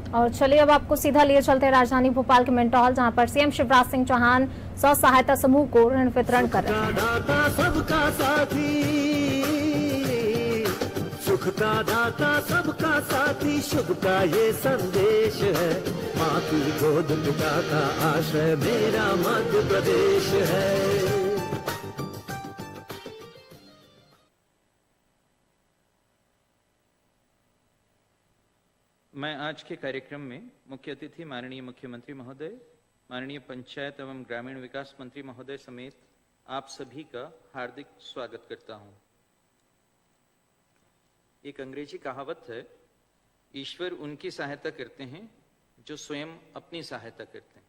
और चलिए अब आपको सीधा लिए चलते हैं राजधानी भोपाल के मिंटो हॉल, जहां पर सीएम शिवराज सिंह चौहान स्व सहायता समूह को ऋण वितरण कर रहे हैं। सबका साथी, सुख का दाता सबका साथी, शुभ का ये संदेश है। माँ की गोद पिता का आश्रय मेरा मध्य प्रदेश है। मैं आज के कार्यक्रम में मुख्य अतिथि माननीय मुख्यमंत्री महोदय, माननीय पंचायत एवं ग्रामीण विकास मंत्री महोदय समेत आप सभी का हार्दिक स्वागत करता हूं। एक अंग्रेजी कहावत है, ईश्वर उनकी सहायता करते हैं जो स्वयं अपनी सहायता करते हैं।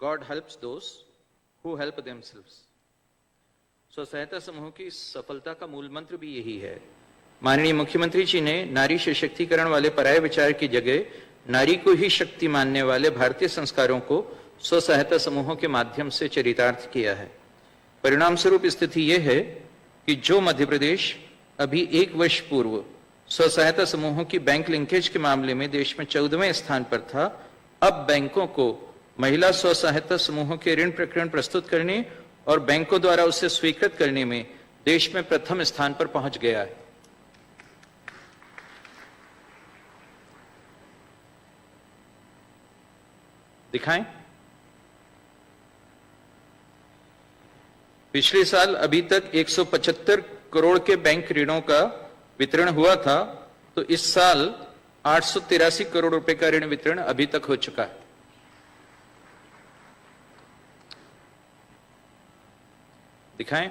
God helps those who help themselves. स्व सहायता समूह की सफलता का मूल मंत्र भी यही है। माननीय मुख्यमंत्री जी ने नारी सशक्तिकरण वाले पराये विचार की जगह नारी को ही शक्ति मानने वाले भारतीय संस्कारों को स्व सहायता समूहों के माध्यम से चरितार्थ किया है। परिणाम स्वरूप स्थिति यह है कि जो मध्य प्रदेश अभी 1 वर्ष पूर्व स्व सहायता समूहों की बैंक लिंकेज के मामले में देश में 14वें स्थान पर था, अब बैंकों को महिला स्व सहायता समूहों के ऋण प्रकरण प्रस्तुत करने और बैंकों द्वारा उसे स्वीकृत करने में देश में प्रथम स्थान पर पहुंच गया है। दिखाएं। पिछले साल अभी तक 175 करोड़ के बैंक ऋणों का वितरण हुआ था, तो इस साल 883 करोड़ रुपए का ऋण वितरण अभी तक हो चुका है। दिखाएं।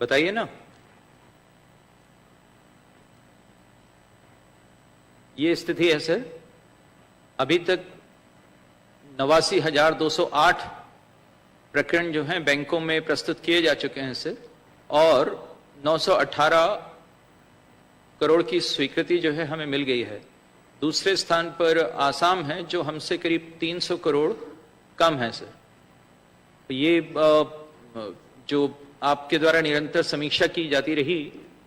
बताइए ना, ये स्थिति है सर। अभी तक 89,208 प्रकरण जो हैं बैंकों में प्रस्तुत किए जा चुके हैं सर, और 918 करोड़ की स्वीकृति जो है हमें मिल गई है। दूसरे स्थान पर आसाम है जो हमसे करीब 300 करोड़ कम है सर। ये जो आपके द्वारा निरंतर समीक्षा की जाती रही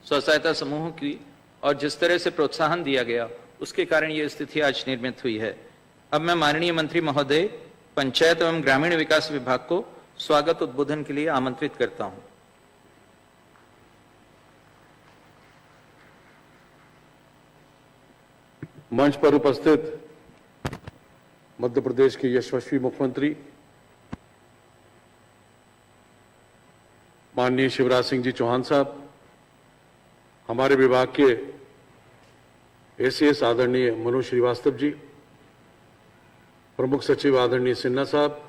स्व सहायता समूहों की और जिस तरह से प्रोत्साहन दिया गया, उसके कारण ये स्थिति आज निर्मित हुई है। अब मैं माननीय मंत्री महोदय पंचायत एवं ग्रामीण विकास विभाग को स्वागत उद्बोधन के लिए आमंत्रित करता हूं। मंच पर उपस्थित मध्य प्रदेश के यशस्वी मुख्यमंत्री माननीय शिवराज सिंह जी चौहान साहब, हमारे विभाग के एसीएस आदरणीय मनोज श्रीवास्तव जी, प्रमुख सचिव आदरणीय सिन्हा साहब,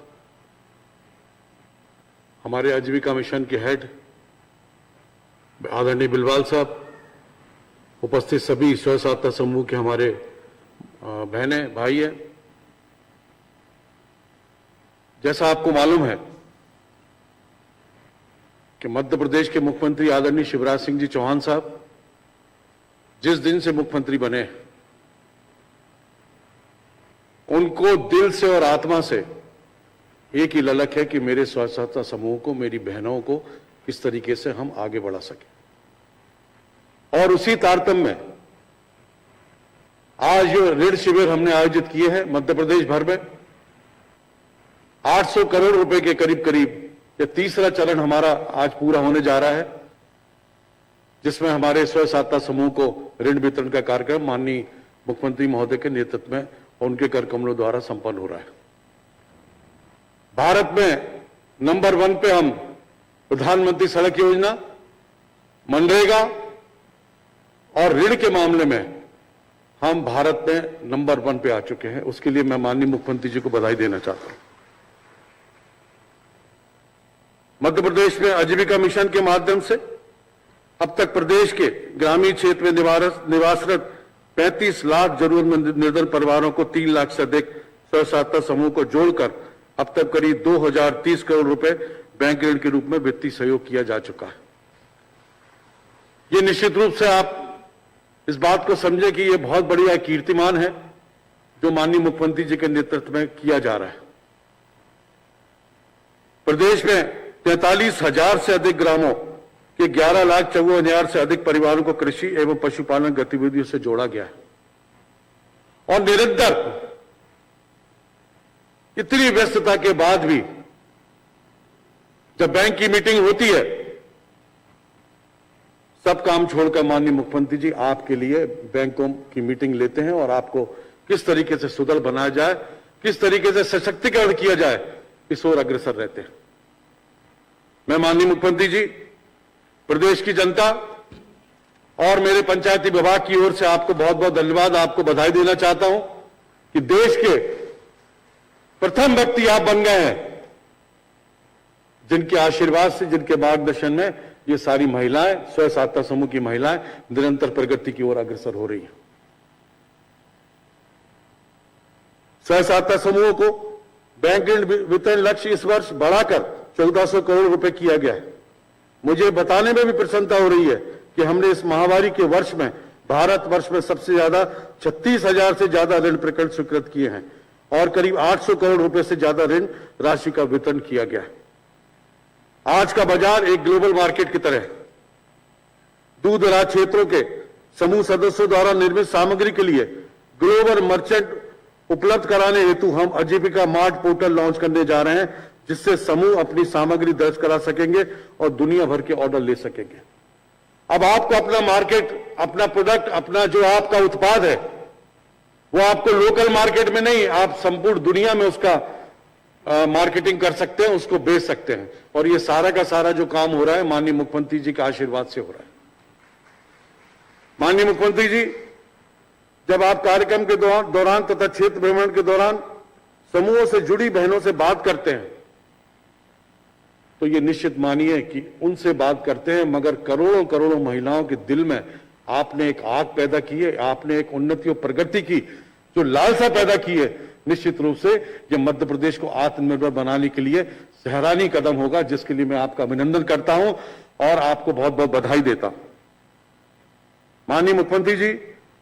हमारे आजीविका मिशन के हेड आदरणीय बिलवाल साहब, उपस्थित सभी स्व सहायता समूह के हमारे बहनें भाई हैं। जैसा आपको मालूम है कि मध्य प्रदेश के मुख्यमंत्री आदरणीय शिवराज सिंह जी चौहान साहब जिस दिन से मुख्यमंत्री बने, उनको दिल से और आत्मा से एक ही ललक है कि मेरे स्व सहायता समूह को, मेरी बहनों को किस तरीके से हम आगे बढ़ा सके। और उसी तारतम्य में आज जो ऋण शिविर हमने आयोजित किए हैं मध्य प्रदेश भर में, 800 करोड़ रुपए के करीब करीब ये तीसरा चरण हमारा आज पूरा होने जा रहा है, जिसमें हमारे स्व सहायता समूह को ऋण वितरण का कार्यक्रम माननीय मुख्यमंत्री महोदय के नेतृत्व में उनके कर कमलों द्वारा संपन्न हो रहा है। भारत में नंबर 1 पे हम प्रधानमंत्री सड़क योजना, मनरेगा और ऋण के मामले में हम भारत में नंबर 1 पे आ चुके हैं। उसके लिए मैं माननीय मुख्यमंत्री जी को बधाई देना चाहता हूं। मध्य प्रदेश में आजीविका मिशन के माध्यम से अब तक प्रदेश के ग्रामीण क्षेत्र में निवासरत 35 लाख जरूरतमंद निर्धन परिवारों को 3 लाख से अधिक स्व सहायता समूह को जोड़कर अब तक करीब 2030 करोड़ रुपए बैंक ऋण के रूप में वित्तीय सहयोग किया जा चुका है। ये निश्चित रूप से आप इस बात को समझे कि ये बहुत बढ़िया कीर्तिमान है जो माननीय मुख्यमंत्री जी के नेतृत्व में किया जा रहा है। प्रदेश में 43,000 से अधिक ग्रामों के 11,54,000 से अधिक परिवारों को कृषि एवं पशुपालन गतिविधियों से जोड़ा गया है। और निरंतर इतनी व्यस्तता के बाद भी जब बैंक की मीटिंग होती है, सब काम छोड़कर माननीय मुख्यमंत्री जी आपके लिए बैंकों की मीटिंग लेते हैं और आपको किस तरीके से सुदृढ़ बनाया जाए, किस तरीके से सशक्तिकरण किया जाए, इस ओर अग्रसर रहते हैं। मैं माननीय मुख्यमंत्री जी, प्रदेश की जनता और मेरे पंचायती विभाग की ओर से आपको बहुत बहुत धन्यवाद, आपको बधाई देना चाहता हूं कि देश के प्रथम व्यक्ति आप बन गए हैं जिनके आशीर्वाद से, जिनके मार्गदर्शन में ये सारी महिलाएं, स्वयं सहायता समूह की महिलाएं निरंतर प्रगति की ओर अग्रसर हो रही हैं। स्वयं सहायता समूहों को बैंक ऋण वितरण लक्ष्य इस वर्ष बढ़ाकर 1400 करोड़ रुपए किया गया है। मुझे बताने में भी प्रसन्नता हो रही है कि हमने इस महामारी के वर्ष में, भारत वर्ष में सबसे ज्यादा 36,000 से ज्यादा ऋण प्रकरण स्वीकृत किए हैं और करीब 800 करोड़ रुपए से ज्यादा ऋण राशि का वितरण किया गया है। आज का बाजार एक ग्लोबल मार्केट की तरह है। दूर दराज क्षेत्रों के समूह सदस्यों द्वारा निर्मित सामग्री के लिए ग्लोबल मर्चेंट उपलब्ध कराने हेतु हम आजीविका मार्ट पोर्टल लॉन्च करने जा रहे हैं, जिससे समूह अपनी सामग्री दर्ज करा सकेंगे और दुनिया भर के ऑर्डर ले सकेंगे। अब आपको अपना मार्केट, अपना प्रोडक्ट, अपना जो आपका उत्पाद है वो आपको लोकल मार्केट में नहीं, आप संपूर्ण दुनिया में उसका मार्केटिंग कर सकते हैं, उसको बेच सकते हैं। और ये सारा का सारा जो काम हो रहा है माननीय मुख्यमंत्री जी के आशीर्वाद से हो रहा है। माननीय मुख्यमंत्री जी, जब आप कार्यक्रम के दौरान तथा क्षेत्र भ्रमण के दौरान समूहों से जुड़ी बहनों से बात करते हैं तो ये निश्चित मानिए कि उनसे बात करते हैं, मगर करोड़ों करोड़ों महिलाओं के दिल में आपने एक आग पैदा की है, आपने एक उन्नति और प्रगति की जो लालसा पैदा की है। निश्चित रूप से ये मध्य प्रदेश को आत्मनिर्भर बनाने के लिए सराहनीय कदम होगा, जिसके लिए मैं आपका अभिनंदन करता हूं और आपको बहुत बहुत बधाई देता हूं। माननीय मुख्यमंत्री जी,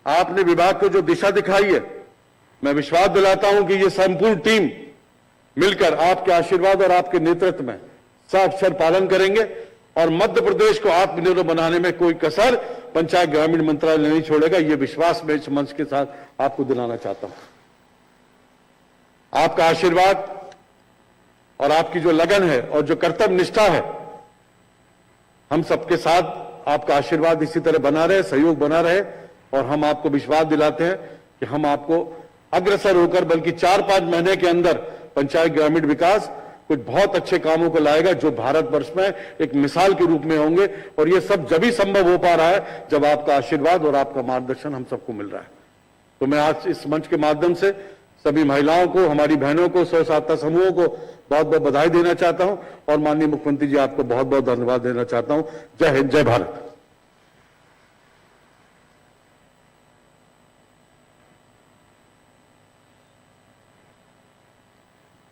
आपने विभाग को जो दिशा दिखाई है, मैं विश्वास दिलाता हूं कि ये संपूर्ण टीम मिलकर आपके आशीर्वाद और आपके नेतृत्व में साक्षर पालन करेंगे और मध्य प्रदेश को आत्मनिर्भर बनाने में कोई कसर पंचायत ग्रामीण मंत्रालय नहीं छोड़ेगा। यह विश्वास मैं इस मंच के साथ आपको दिलाना चाहता हूं। आपका आशीर्वाद और आपकी जो लगन है और जो कर्तव्य निष्ठा है, हम सबके साथ आपका आशीर्वाद इसी तरह बना रहे, सहयोग बना रहे और हम आपको विश्वास दिलाते हैं कि हम आपको अग्रसर होकर बल्कि 4-5 महीने के अंदर पंचायत ग्रामीण विकास कुछ बहुत अच्छे कामों को लाएगा जो भारतवर्ष में एक मिसाल के रूप में होंगे। और ये सब जब ही संभव हो पा रहा है जब आपका आशीर्वाद और आपका मार्गदर्शन हम सबको मिल रहा है। तो मैं आज इस मंच के माध्यम से सभी महिलाओं को, हमारी बहनों को, स्वयं सहायता समूहों को बहुत बहुत बधाई देना चाहता हूं और माननीय मुख्यमंत्री जी आपको बहुत बहुत धन्यवाद देना चाहता हूं। जय हिंद, जय भारत।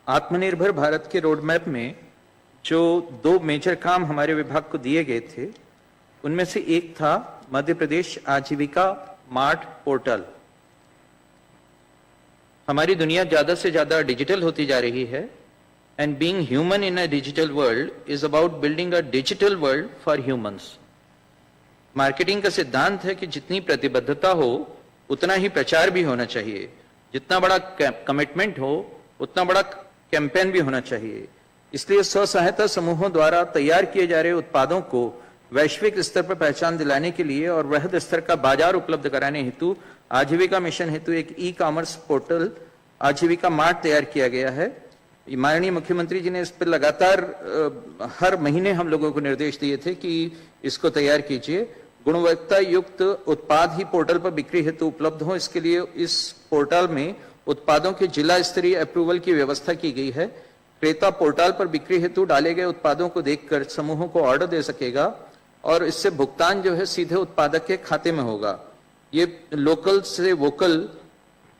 आत्मनिर्भर भारत के रोड मैप में जो 2 मेजर काम हमारे विभाग को दिए गए थे, उनमें से एक था मध्य प्रदेश आजीविका मार्ट पोर्टल। हमारी दुनिया ज्यादा से ज्यादा डिजिटल होती जा रही है and being human in a digital world is about building a digital world for humans. Marketing का सिद्धांत है कि जितनी प्रतिबद्धता हो उतना ही प्रचार भी होना चाहिए, जितना बड़ा कमिटमेंट हो उतना बड़ा कैंपेन भी होना चाहिए। इसलिए स्व सहायता समूहों द्वारा तैयार किए जा रहे उत्पादों को वैश्विक स्तर पर पहचान दिलाने के लिए और वृहद स्तर का बाजार उपलब्ध कराने हेतु आजीविका मिशन हेतु एक ई कॉमर्स पोर्टल आजीविका मार्ट तैयार किया गया है। माननीय मुख्यमंत्री जी ने इस पर लगातार हर महीने हम लोगों को निर्देश दिए थे कि इसको तैयार कीजिए। गुणवत्ता युक्त उत्पाद ही पोर्टल पर बिक्री हेतु उपलब्ध हो, इसके लिए इस पोर्टल में उत्पादों के जिला स्तरीय अप्रूवल की व्यवस्था की गई है। क्रेता पोर्टल पर बिक्री हेतु डाले गए उत्पादों को देखकर समूहों को ऑर्डर दे सकेगा और इससे भुगतान जो है सीधे उत्पादक के खाते में होगा। ये लोकल से वोकल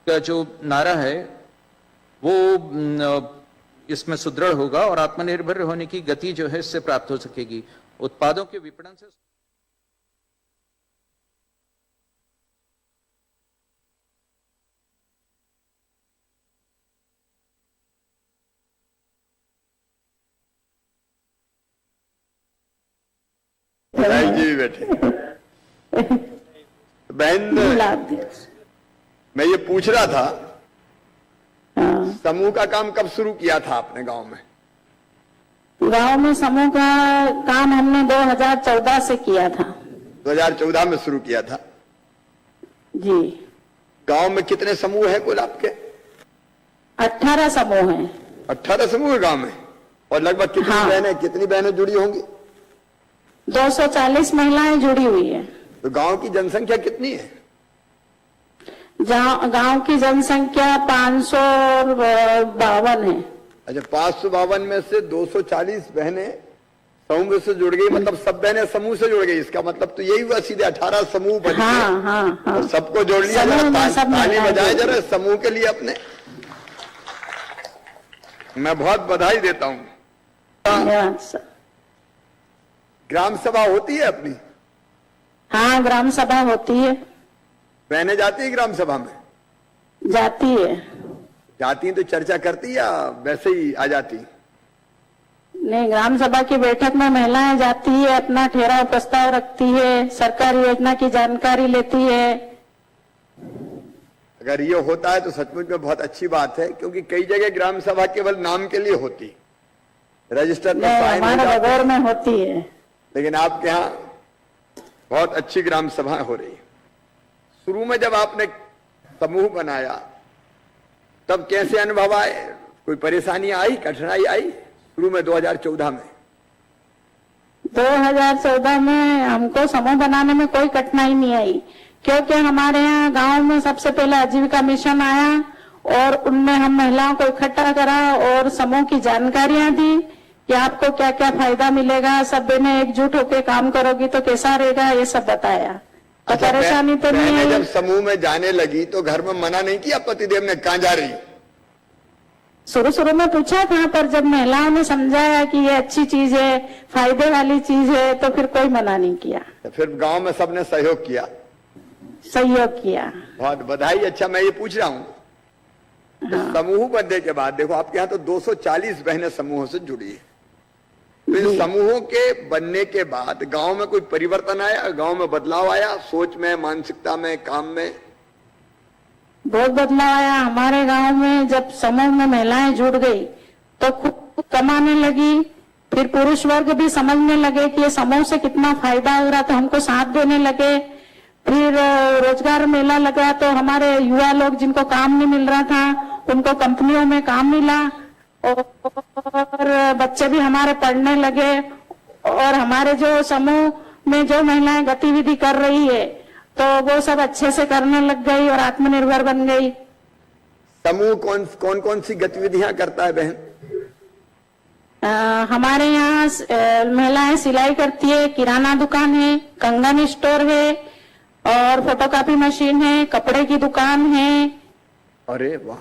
का जो नारा है वो इसमें सुदृढ़ होगा और आत्मनिर्भर होने की गति जो है इससे प्राप्त हो सकेगी। उत्पादों के विपणन से विधायक जी भी बैठे। बहन, मैं ये पूछ रहा था, समूह का काम कब शुरू किया था आपने गांव में? गांव में समूह का काम हमने 2014 से किया था। 2014 में शुरू किया था जी। गांव में कितने समूह है कुल आपके? 18 समूह हैं। 18 समूह है गांव में, और लगभग कितनी बहनें जुड़ी होंगी? 240 महिलाएं जुड़ी हुई है। तो गांव की जनसंख्या कितनी है? गांव की जनसंख्या 552 है। अच्छा, 552 में से 240 बहनें समूह से जुड़ गई, मतलब सब बहनें समूह से जुड़ गई। इसका मतलब तो यही हुआ, सीधे 18 समूह बन गए। हाँ। तो सबको जोड़ लिया। ताली बजाए जरा समूह के लिए अपने। मैं बहुत बधाई देता हूँ। ग्राम सभा होती है अपनी? हाँ, ग्राम सभा होती है। बहनें जाती है ग्राम सभा में? जाती है। जाती है तो चर्चा करती या वैसे ही आ जाती? नहीं, ग्राम सभा की बैठक में महिलाएं जाती है, अपना ठहराव प्रस्ताव रखती है, सरकारी योजना की जानकारी लेती है। अगर ये होता है तो सचमुच में बहुत अच्छी बात है, क्योंकि कई जगह ग्राम सभा केवल नाम के लिए होती, रजिस्टर पर साइन हो जाते, बगैर में होती है। लेकिन आपके यहाँ बहुत अच्छी ग्राम सभा हो रही है। शुरू में जब आपने समूह बनाया तब कैसे अनुभव आए? कोई परेशानी आई, कठिनाई आई शुरू में 2014 में? 2014 में हमको समूह बनाने में कोई कठिनाई नहीं आई, क्योंकि हमारे यहाँ गांव में सबसे पहले आजीविका मिशन आया और उनमें हम महिलाओं को इकट्ठा करा और समूह की जानकारियां दी कि आपको क्या क्या फायदा मिलेगा, सब बहनें एकजुट होकर काम करोगी तो कैसा रहेगा, ये सब बताया। तो परेशानी तो नहीं आई। जब समूह में जाने लगी तो घर में मना नहीं किया पतिदेव ने, कहाँ जा रही? शुरू में पूछा था, पर जब महिलाओं ने समझाया कि ये अच्छी चीज है, फायदे वाली चीज है, तो फिर कोई मना नहीं किया। तो फिर गांव में सबने सहयोग किया? सहयोग किया। बहुत बधाई। अच्छा, मैं ये पूछ रहा हूँ, हाँ। समूह बनने के बाद देखो आपके यहाँ तो 240 बहनें समूहों से जुड़ी है। तो समूहों के बनने के बाद गांव में कोई परिवर्तन आया? गांव में बदलाव आया, सोच में, मानसिकता में, काम में? बहुत बदलाव आया हमारे गांव में। जब समूह में महिलाएं जुड़ गई तो खुद कमाने लगी, फिर पुरुष वर्ग भी समझने लगे कि ये समूह से कितना फायदा हो रहा, तो हमको साथ देने लगे। फिर रोजगार मेला लगा तो हमारे युवा लोग जिनको काम नहीं मिल रहा था उनको कंपनियों में काम मिला, और बच्चे भी हमारे पढ़ने लगे। और हमारे जो समूह में जो महिलाएं गतिविधि कर रही है तो वो सब अच्छे से करने लग गई और आत्मनिर्भर बन गई। समूह कौन कौन सी गतिविधियां करता है बहन? हमारे यहाँ महिलाएं सिलाई करती है, किराना दुकान है, कंगन स्टोर है, और फोटोकॉपी मशीन है, कपड़े की दुकान है। अरे वाह,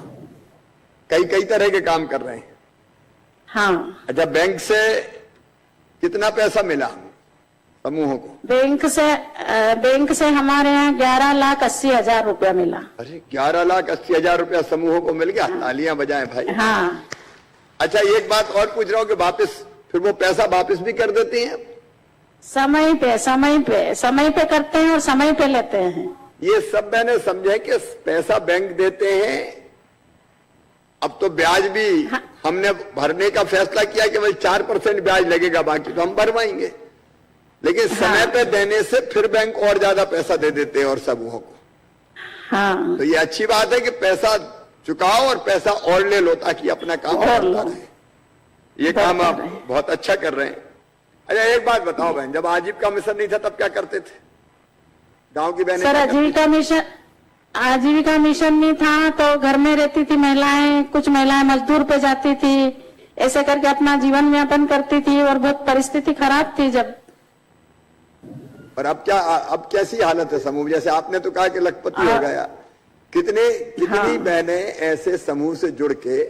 कई तरह के काम कर रहे हैं। हाँ। अच्छा, बैंक से कितना पैसा मिला समूहों को? बैंक से हमारे यहाँ 11,80,000 रुपया मिला। अरे 11,80,000 रुपया समूहों को मिल गया। तालियां बजाएं भाई। हाँ। अच्छा, एक बात और पूछ रहा हूँ कि वापस फिर वो पैसा वापस भी कर देती हैं? समय पे करते हैं और समय पे लेते हैं। ये सब मैंने समझे कि पैसा बैंक देते हैं, अब तो ब्याज भी हाँ। हमने भरने का फैसला किया कि भाई 4% ब्याज लगेगा, बाकी तो हम भरवाएंगे। लेकिन समय पे देने से फिर बैंक और ज्यादा पैसा दे देते हैं और समूहों को। हाँ। तो ये अच्छी बात है कि पैसा चुकाओ और पैसा और ले लो ताकि अपना काम करता रहे। ये काम आप बहुत अच्छा कर रहे हैं। अच्छा, एक बात बताओ बहन, जब आजीविका मिशन नहीं था तब क्या करते थे गांव की बहनें? सर, आजीविका मिशन नहीं था तो घर में रहती थी महिलाएं, कुछ महिलाएं मजदूर पे जाती थी, ऐसे करके अपना जीवन यापन करती थी और बहुत परिस्थिति खराब थी जब। और अब कैसी हालत है समूह? जैसे आपने तो कहा कि लखपति हो गया, कितनी बहनें ऐसे समूह से जुड़ के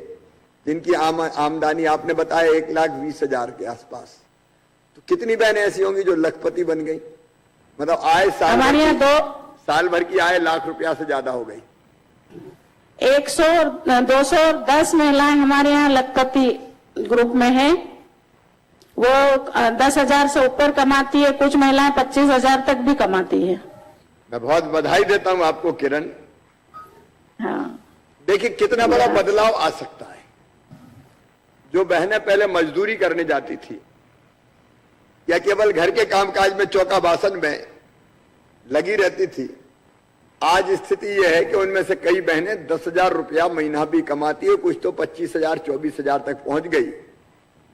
जिनकी आमदनी आपने बताया 1,20,000 के आसपास, तो कितनी बहनें ऐसी होंगी जो लखपति बन गई? मतलब आय साल भर की आय लाख रुपया से ज्यादा हो गई। 210 महिलाएं हमारे यहाँ लखपति ग्रुप में है वो 10,000 से ऊपर कमाती है, कुछ महिलाएं 25,000 तक भी कमाती है। मैं बहुत बधाई देता हूं आपको किरण। हाँ, देखिए कितना बड़ा बदलाव आ सकता है। जो बहनें पहले मजदूरी करने जाती थी या केवल घर के कामकाज में चौका बासन में लगी रहती थी, आज स्थिति यह है कि उनमें से कई बहनें 10,000 रुपया महीना भी कमाती है, कुछ तो 25,000 24,000 तक पहुंच गई।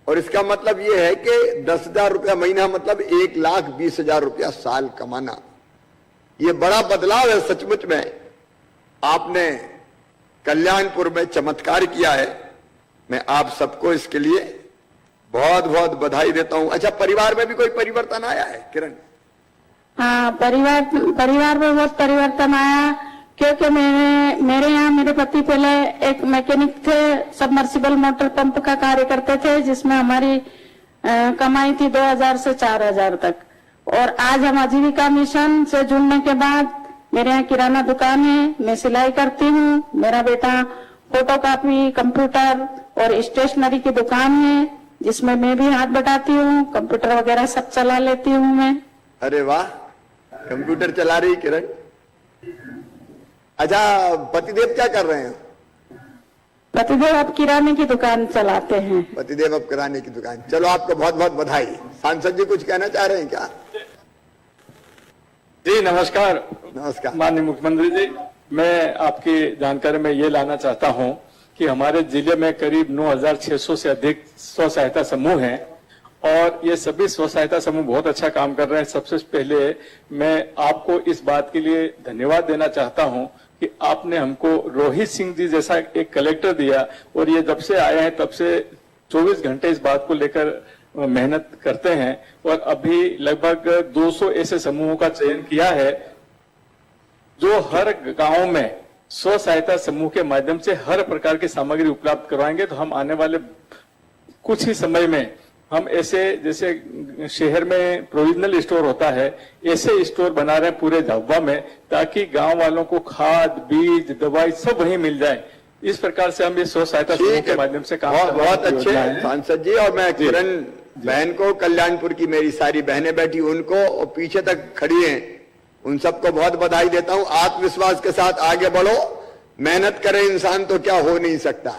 और इसका मतलब यह है कि 10,000 रुपया महीना मतलब 1,20,000 रुपया साल कमाना। यह बड़ा बदलाव है सचमुच में। आपने कल्याणपुर में चमत्कार किया है। मैं आप सबको इसके लिए बहुत बहुत बधाई देता हूं। अच्छा, परिवार में भी कोई परिवर्तन आया है किरण? हाँ, परिवार में बहुत परिवर्तन आया, क्योंकि मेरे यहाँ मेरे पति पहले एक मैकेनिक थे, सबमर्सिबल मोटर पंप का कार्य करते थे, जिसमें हमारी कमाई थी 2,000 से 4,000 तक। और आज हम आजीविका मिशन से जुड़ने के बाद मेरे यहाँ किराना दुकान है, मैं सिलाई करती हूँ, मेरा बेटा फोटोकॉपी, कंप्यूटर और स्टेशनरी की दुकान है, जिसमें मैं भी हाथ बटाती हूँ, कंप्यूटर वगैरह सब चला लेती हूँ मैं। अरे वाह, कंप्यूटर चला रही किरण। अच्छा, पतिदेव क्या कर रहे हैं? पतिदेव अब किराने की दुकान चलाते हैं। पतिदेव अब किराने की दुकान। चलो, आपको बहुत बहुत बधाई। सांसद जी कुछ कहना चाह रहे हैं क्या? जी नमस्कार। नमस्कार माननीय मुख्यमंत्री जी, मैं आपकी जानकारी में ये लाना चाहता हूं कि हमारे जिले में करीब 9,600 से अधिक स्व सहायता समूह हैं और ये सभी स्व सहायता समूह बहुत अच्छा काम कर रहे हैं। सबसे पहले मैं आपको इस बात के लिए धन्यवाद देना चाहता हूं कि आपने हमको रोहित सिंह जी जैसा एक कलेक्टर दिया और ये जब से आए हैं तब से 24 घंटे इस बात को लेकर मेहनत करते हैं और अभी लगभग 200 ऐसे समूहों का चयन किया है जो हर गांव में स्व सहायता समूह के माध्यम से हर प्रकार की सामग्री उपलब्ध करवाएंगे। तो हम आने वाले कुछ ही समय में हम ऐसे, जैसे शहर में प्रोविजनल स्टोर होता है, ऐसे स्टोर बना रहे हैं पूरे झाबुआ में, ताकि गांव वालों को खाद, बीज, दवाई सब वहीं मिल जाए। इस प्रकार से हम ये स्व सहायता समूह के माध्यम से काम बहुत अच्छे सांसद जी। और मैं किरण बहन को, कल्याणपुर की मेरी सारी बहनें बैठी उनको और पीछे तक खड़ी हैं, उन सबको बहुत बधाई देता हूं। आत्मविश्वास के साथ आगे बढ़ो, मेहनत करे इंसान तो क्या हो नहीं सकता,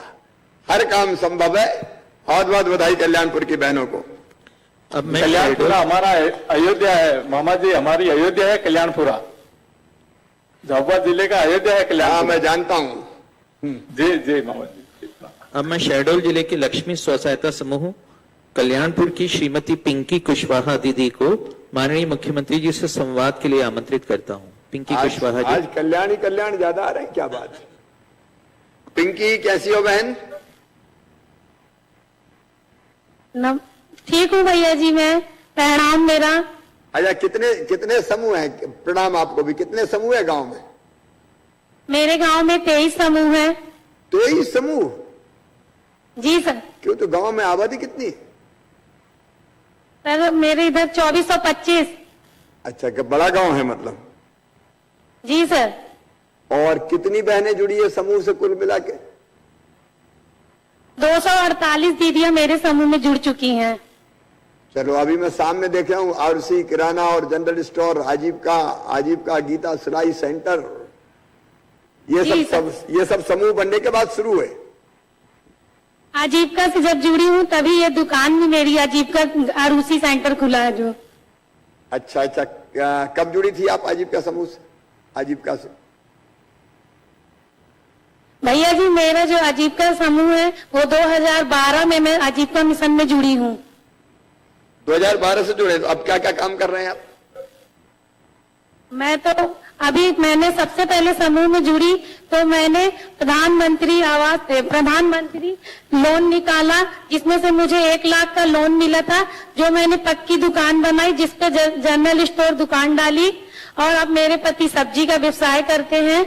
हर काम संभव है। बहुत बहुत बधाई कल्याणपुर की बहनों को। अब कल्याणपुरा हमारा अयोध्या है मामा जी, हमारी अयोध्या है कल्याणपुरा, झाबुआ जिले का अयोध्या है कल्याणपुरा। हाँ, मैं जानता हूँ। जी जी मामा जी। अब मैं शहडोल जिले की लक्ष्मी स्व सहायता समूह कल्याणपुर की श्रीमती पिंकी कुशवाहा दीदी को माननीय मुख्यमंत्री जी से संवाद के लिए आमंत्रित करता हूं। पिंकी कुशवाहा जी। आज कल्याण ही कल्याण ज्यादा आ रहे हैं, क्या बात? पिंकी कैसी हो बहन? ठीक हूँ भैया जी, मैं प्रणाम मेरा। अच्छा, कितने समूह हैं? प्रणाम आपको भी। कितने समूह है गांव में? मेरे गांव में 23 समूह है। 23 समूह? जी सर। क्यों, तो गांव में आबादी कितनी? सर मेरे इधर 2425। अच्छा, बड़ा गांव है मतलब? जी सर। और कितनी बहनें जुड़ी है समूह से कुल मिला के? 248 दीदियां मेरे समूह में जुड़ चुकी हैं। चलो, अभी मैं सामने देख रहा हूँ आरसी किराना और जनरल स्टोर, आजीविका गीता सिलाई सेंटर, ये सब समूह बनने के बाद शुरू है। आजीविका से जब जुड़ी हूँ तभी ये दुकान भी मेरी आजीविका आरूसी सेंटर खुला है जो। अच्छा, कब जुड़ी थी आप आजीविका समूह से, आजीविका से? भैया जी, मेरा जो आजीविका समूह है वो 2012 में मैं आजीविका मिशन में जुड़ी हूँ। 2012 से जुड़े, तो अब क्या क्या काम कर रहे हैं आप? मैंने सबसे पहले समूह में जुड़ी तो मैंने प्रधानमंत्री लोन निकाला, जिसमें से मुझे 1 लाख का लोन मिला था, जो मैंने पक्की दुकान बनाई, जिसपे जनरल स्टोर दुकान डाली। और अब मेरे पति सब्जी का व्यवसाय करते हैं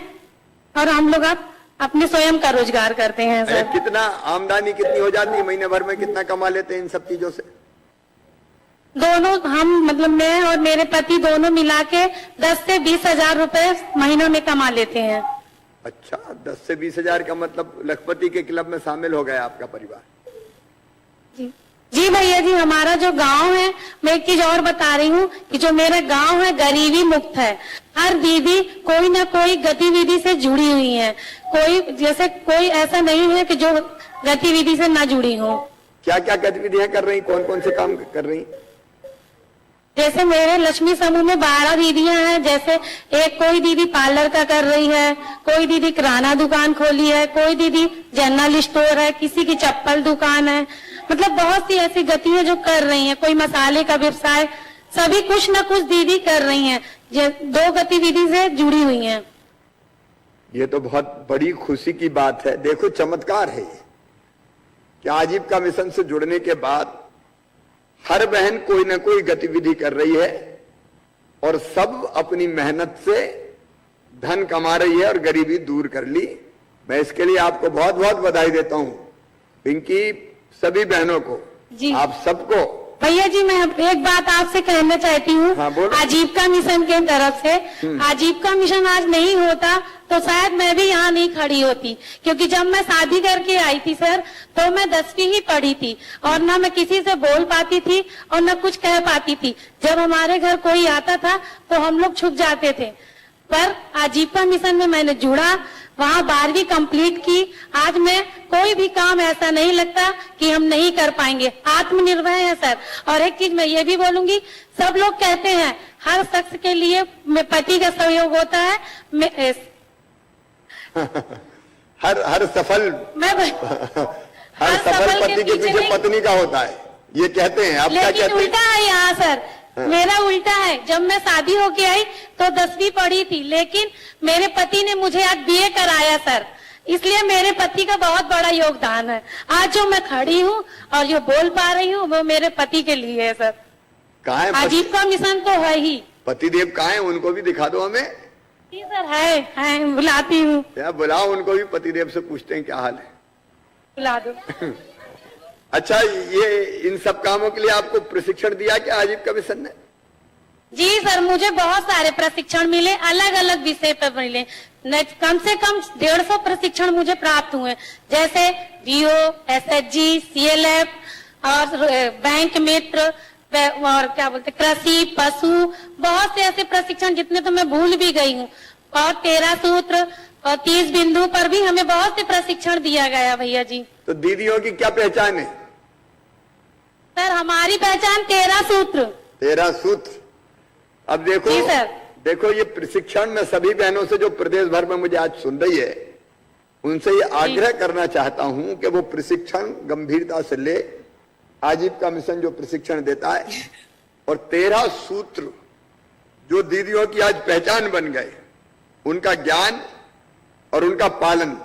और हम लोग अब अपने स्वयं का रोजगार करते हैं। सर, कितना आमदनी कितनी हो जाती है महीने भर में? कितना कमा लेते हैं इन सब चीजों से? दोनों हम, मतलब मैं और मेरे पति दोनों मिला के 10 से 20 हजार रुपए महीनों में कमा लेते हैं। अच्छा, 10 से 20 हजार का मतलब लखपति के क्लब में शामिल हो गया आपका परिवार? जी। जी भैया जी, हमारा जो गांव है, मैं एक चीज और बता रही हूँ कि जो मेरा गांव है गरीबी मुक्त है। हर दीदी कोई ना कोई गतिविधि से जुड़ी हुई है, कोई ऐसा नहीं है कि जो गतिविधि से ना जुड़ी हो। क्या क्या गतिविधियां कर रही, कौन कौन से काम कर रही? जैसे मेरे लक्ष्मी समूह में 12 दीदियां हैं। जैसे एक कोई दीदी पार्लर का कर रही है, कोई दीदी किराना दुकान खोली है, कोई दीदी जनरल स्टोर है, किसी की चप्पल दुकान है। मतलब बहुत सी ऐसी गतियां जो कर रही हैं, कोई मसाले का व्यवसाय, सभी कुछ न कुछ दीदी कर रही हैं, 2 गतिविधि से जुड़ी हुई हैं। ये तो बहुत बड़ी खुशी की बात है। देखो चमत्कार है कि आजीविका मिशन से जुड़ने के बाद हर बहन कोई ना कोई गतिविधि कर रही है और सब अपनी मेहनत से धन कमा रही है और गरीबी दूर कर ली। मैं इसके लिए आपको बहुत बहुत बधाई देता हूं, पिंकी, सभी बहनों को, आप सबको। भैया जी, मैं एक बात आपसे कहना चाहती हूँ। हाँ, आजीविका मिशन के तरफ से, आजीविका मिशन आज नहीं होता तो शायद मैं भी यहाँ नहीं खड़ी होती, क्योंकि जब मैं शादी करके आई थी सर, तो मैं 10वीं ही पढ़ी थी और ना मैं किसी से बोल पाती थी और ना कुछ कह पाती थी। जब हमारे घर कोई आता था तो हम लोग छुप जाते थे। पर आजीविका मिशन में मैंने जुड़ा, वहाँ 12वीं कंप्लीट की। आज मैं कोई भी काम ऐसा नहीं लगता कि हम नहीं कर पाएंगे, आत्मनिर्भर है सर। और एक चीज मैं ये भी बोलूंगी, सब लोग कहते हैं हर शख्स के लिए पति का सहयोग होता है। हर सफल पति के पीछे पत्नी का होता है, ये कहते हैं। आप क्या कहते हैं? उल्टा है यहाँ सर। मेरा उल्टा है। जब मैं शादी होके आई तो 10वीं पढ़ी थी, लेकिन मेरे पति ने मुझे आज BA कराया सर। इसलिए मेरे पति का बहुत बड़ा योगदान है। आज जो मैं खड़ी हूँ और जो बोल पा रही हूँ वो मेरे पति के लिए है सर। कहाँ है आजीविका मिशन तो है ही। पतिदेव कहाँ है? उनको भी दिखा दो हमें। जी सर, है बुलाती हूँ। बुलाओ उनको भी, पतिदेव से पूछते हैं क्या हाल है। बुला दो। अच्छा, ये इन सब कामों के लिए आपको प्रशिक्षण दिया क्या आजीविका मिशन ने? जी सर, मुझे बहुत सारे प्रशिक्षण मिले, अलग अलग विषय पर मिले। कम से कम 150 प्रशिक्षण मुझे प्राप्त हुए, जैसे DO, SHG, CLF और बैंक मित्र और क्या बोलते कृषि, पशु, बहुत से ऐसे प्रशिक्षण जितने तो मैं भूल भी गई हूँ। और 13 सूत्र और 30 बिंदु पर भी हमें बहुत से प्रशिक्षण दिया गया भैया जी। तो दीदियों की क्या पहचान है सर? हमारी पहचान 13 सूत्र। 13 सूत्र। अब देखो जी सर, देखो ये प्रशिक्षण में सभी बहनों से जो प्रदेश भर में मुझे आज सुन रही है, उनसे ये आग्रह करना चाहता हूं कि वो प्रशिक्षण गंभीरता से ले। आजीविका मिशन जो प्रशिक्षण देता है और 13 सूत्र जो दीदियों की आज पहचान बन गए, उनका ज्ञान और उनका पालन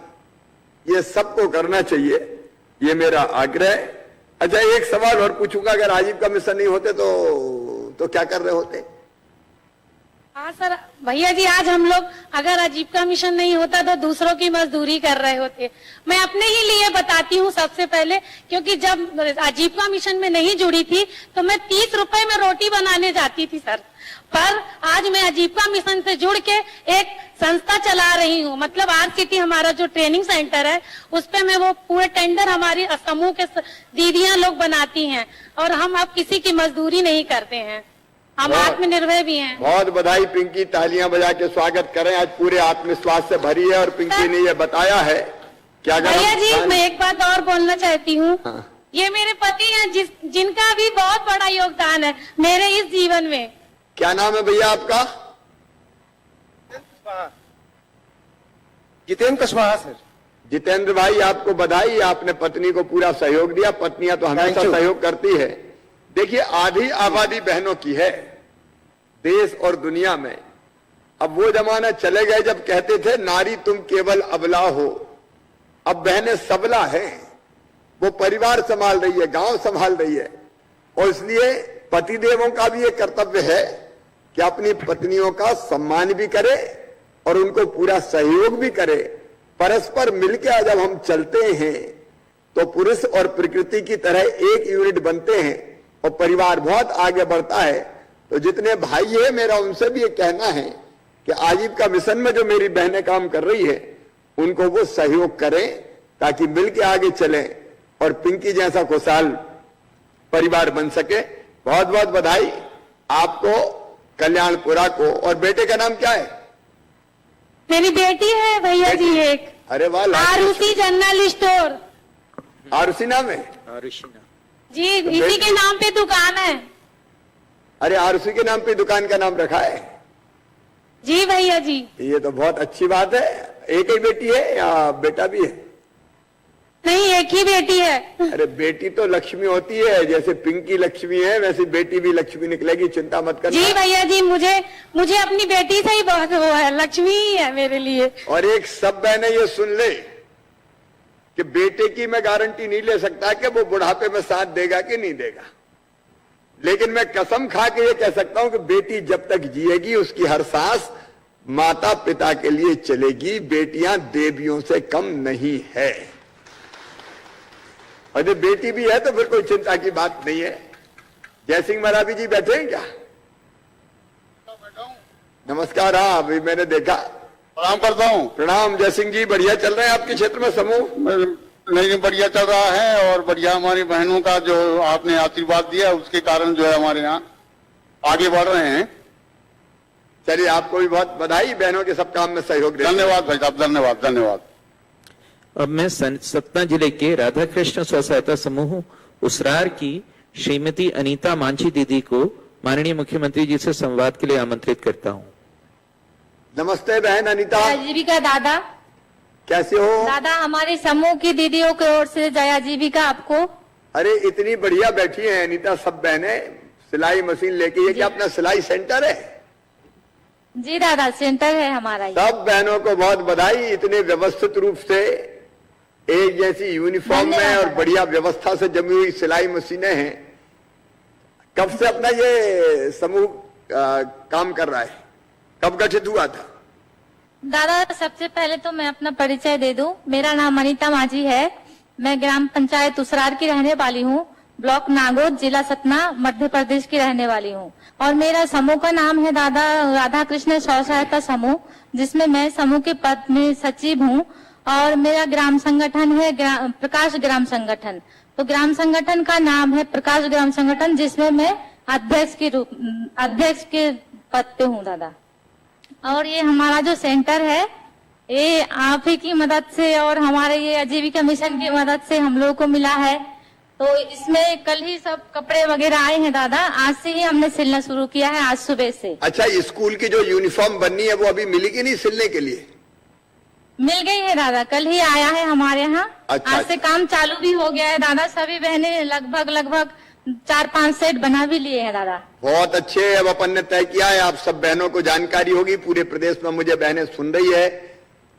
ये सबको करना चाहिए, ये मेरा आग्रह है। अच्छा, एक सवाल और पूछूंगा, अगर आजीविका मिशन नहीं होते तो क्या कर रहे होते? हाँ सर, भैया जी, आज हम लोग अगर आजीविका मिशन नहीं होता तो दूसरों की मजदूरी कर रहे होते। मैं अपने ही लिए बताती हूँ सबसे पहले, क्योंकि जब आजीविका मिशन में नहीं जुड़ी थी तो मैं 30 रुपए में रोटी बनाने जाती थी सर। पर आज मैं आजीविका मिशन से जुड़ के एक संस्था चला रही हूँ, मतलब RCT हमारा जो ट्रेनिंग सेंटर है, उस पे मैं वो पूरे टेंडर हमारी समूह के दीदियां लोग बनाती हैं और हम अब किसी की मजदूरी नहीं करते हैं, हम आत्मनिर्भर भी हैं। बहुत बधाई पिंकी, तालियां बजा के स्वागत करें। आज पूरे आत्मविश्वास से भरी है और पिंकी ने ये बताया है क्या। भैया जी, मैं एक बात और बोलना चाहती हूँ। हाँ। ये मेरे पति हैं जिनका भी बहुत बड़ा योगदान है मेरे इस जीवन में। क्या नाम है भैया आपका? जितेंद्र कुशवाहा सर। जितेंद्र भाई, आपको बधाई, आपने पत्नी को पूरा सहयोग दिया। पत्नियां तो हमेशा सहयोग करती है। देखिए, आधी आबादी बहनों की है देश और दुनिया में। अब वो जमाना चले गए जब कहते थे नारी तुम केवल अबला हो। अब बहनें सबला हैं, वो परिवार संभाल रही है, गांव संभाल रही है। और इसलिए पतिदेवों का भी एक कर्तव्य है कि अपनी पत्नियों का सम्मान भी करे और उनको पूरा सहयोग भी करे। परस्पर मिलकर जब हम चलते हैं तो पुरुष और प्रकृति की तरह एक यूनिट बनते हैं और परिवार बहुत आगे बढ़ता है। तो जितने भाई है, मेरा उनसे भी ये कहना है कि आजीविका मिशन में जो मेरी बहनें काम कर रही है, उनको वो सहयोग करें ताकि मिलकर आगे चलें और पिंकी जैसा खुशहाल परिवार बन सके। बहुत बहुत बधाई आपको, कल्याणपुरा को। और बेटे का नाम क्या है? मेरी बेटी है भैया जी एक। अरे वाह, आरुषि जनरल स्टोर। आरुषि नाम है जी, इसी के नाम पे दुकान है। अरे आरुषि के नाम पे दुकान का नाम रखा है? जी भैया जी। ये तो बहुत अच्छी बात है। एक ही बेटी है या बेटा भी है? नहीं, एक ही बेटी है। अरे बेटी तो लक्ष्मी होती है, जैसे पिंकी लक्ष्मी है वैसे बेटी भी लक्ष्मी निकलेगी, चिंता मत करना। जी भैया जी, मुझे अपनी बेटी से ही बहुत वो है, लक्ष्मी ही है मेरे लिए। और एक सब बहनें ये सुन ले कि बेटे की मैं गारंटी नहीं ले सकता कि वो बुढ़ापे में साथ देगा कि नहीं देगा, लेकिन मैं कसम खा के ये कह सकता हूं कि बेटी जब तक जिएगी उसकी हर सांस माता पिता के लिए चलेगी। बेटियां देवियों से कम नहीं है। और जब बेटी भी है तो फिर कोई चिंता की बात नहीं है। जयसिंह मरावी जी बैठे हैं क्या? नमस्कार। हाँ, अभी मैंने देखा। प्रणाम करता हूँ। प्रणाम जयसिंह जी, बढ़िया चल रहे हैं आपके क्षेत्र में समूह? नहीं, बढ़िया चल रहा है और बढ़िया हमारी बहनों का जो आपने आशीर्वाद दिया उसके कारण जो है हमारे यहाँ आगे बढ़ रहे हैं। चलिए, आपको भी बहुत बधाई, बहनों के सब काम में सहयोग दें। धन्यवाद भाई साहब, धन्यवाद धन्यवाद। अब मैं सतना जिले के राधा कृष्ण स्व सहायता समूह उसरार की श्रीमती अनीता मांझी दीदी को माननीय मुख्यमंत्री जी से संवाद के लिए आमंत्रित करता हूं। नमस्ते बहन अनीता। जीविका दादा, कैसे हो? दादा हमारे समूह की दीदियों की ओर से जया जीविका आपको। अरे इतनी बढ़िया बैठी है अनीता, सब बहनें सिलाई मशीन लेके। ये क्या अपना सिलाई सेंटर है? जी दादा, सेंटर है हमारा। सब बहनों को बहुत बधाई, इतने व्यवस्थित रूप से एक जैसी यूनिफॉर्म में और बढ़िया व्यवस्था से जमी हुई सिलाई मशीनें हैं। कब से अपना ये समूह काम कर रहा है? कब गठित हुआ था? दादा सबसे पहले तो मैं अपना परिचय दे दूं। मेरा नाम अनीता मांझी है। मैं ग्राम पंचायत उसरार की रहने वाली हूँ, ब्लॉक नागौद, जिला सतना, मध्य प्रदेश की रहने वाली हूँ। और मेरा समूह का नाम है दादा राधा कृष्ण स्व सहायता समूह, जिसमें मैं समूह के पद में सचिव हूँ। और मेरा ग्राम संगठन है प्रकाश ग्राम संगठन। तो ग्राम संगठन का नाम है प्रकाश ग्राम संगठन, जिसमें मैं अध्यक्ष के पद पे हूँ दादा। और ये हमारा जो सेंटर है ये आप ही की मदद से और हमारे ये आजीविका मिशन की मदद से हम लोगों को मिला है। तो इसमें कल ही सब कपड़े वगैरह आए हैं दादा, आज से ही हमने सिलना शुरू किया है, आज सुबह से। अच्छा, स्कूल की जो यूनिफॉर्म बननी है वो अभी मिली कि नहीं सिलने के लिए? मिल गई है दादा, कल ही आया है हमारे यहाँ। अच्छा, आज से काम चालू भी हो गया है दादा। सभी बहनें लगभग 4-5 सेट बना भी लिए हैं दादा। बहुत अच्छे। अब अपन ने तय किया है, आप सब बहनों को जानकारी होगी, पूरे प्रदेश में मुझे बहनें सुन रही है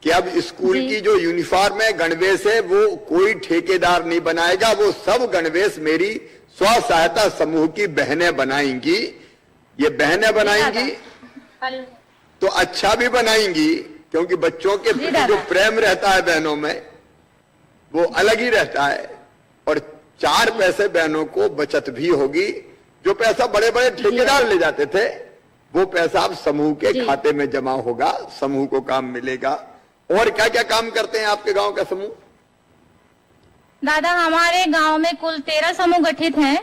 कि अब स्कूल की जो यूनिफॉर्म है, गणवेश है, वो कोई ठेकेदार नहीं बनाएगा, वो सब गणवेश मेरी स्व सहायता समूह की बहनें बनाएंगी। ये बहनें बनाएंगी तो अच्छा भी बनाएंगी, क्योंकि बच्चों के प्रति जो प्रेम रहता है बहनों में वो अलग ही रहता है। और 4 पैसे बहनों को बचत भी होगी। जो पैसा बड़े बड़े ठेकेदार ले जाते थे वो पैसा अब समूह के खाते में जमा होगा, समूह को काम मिलेगा। और क्या क्या काम करते हैं आपके गांव का समूह? दादा हमारे गांव में कुल 13 समूह गठित हैं,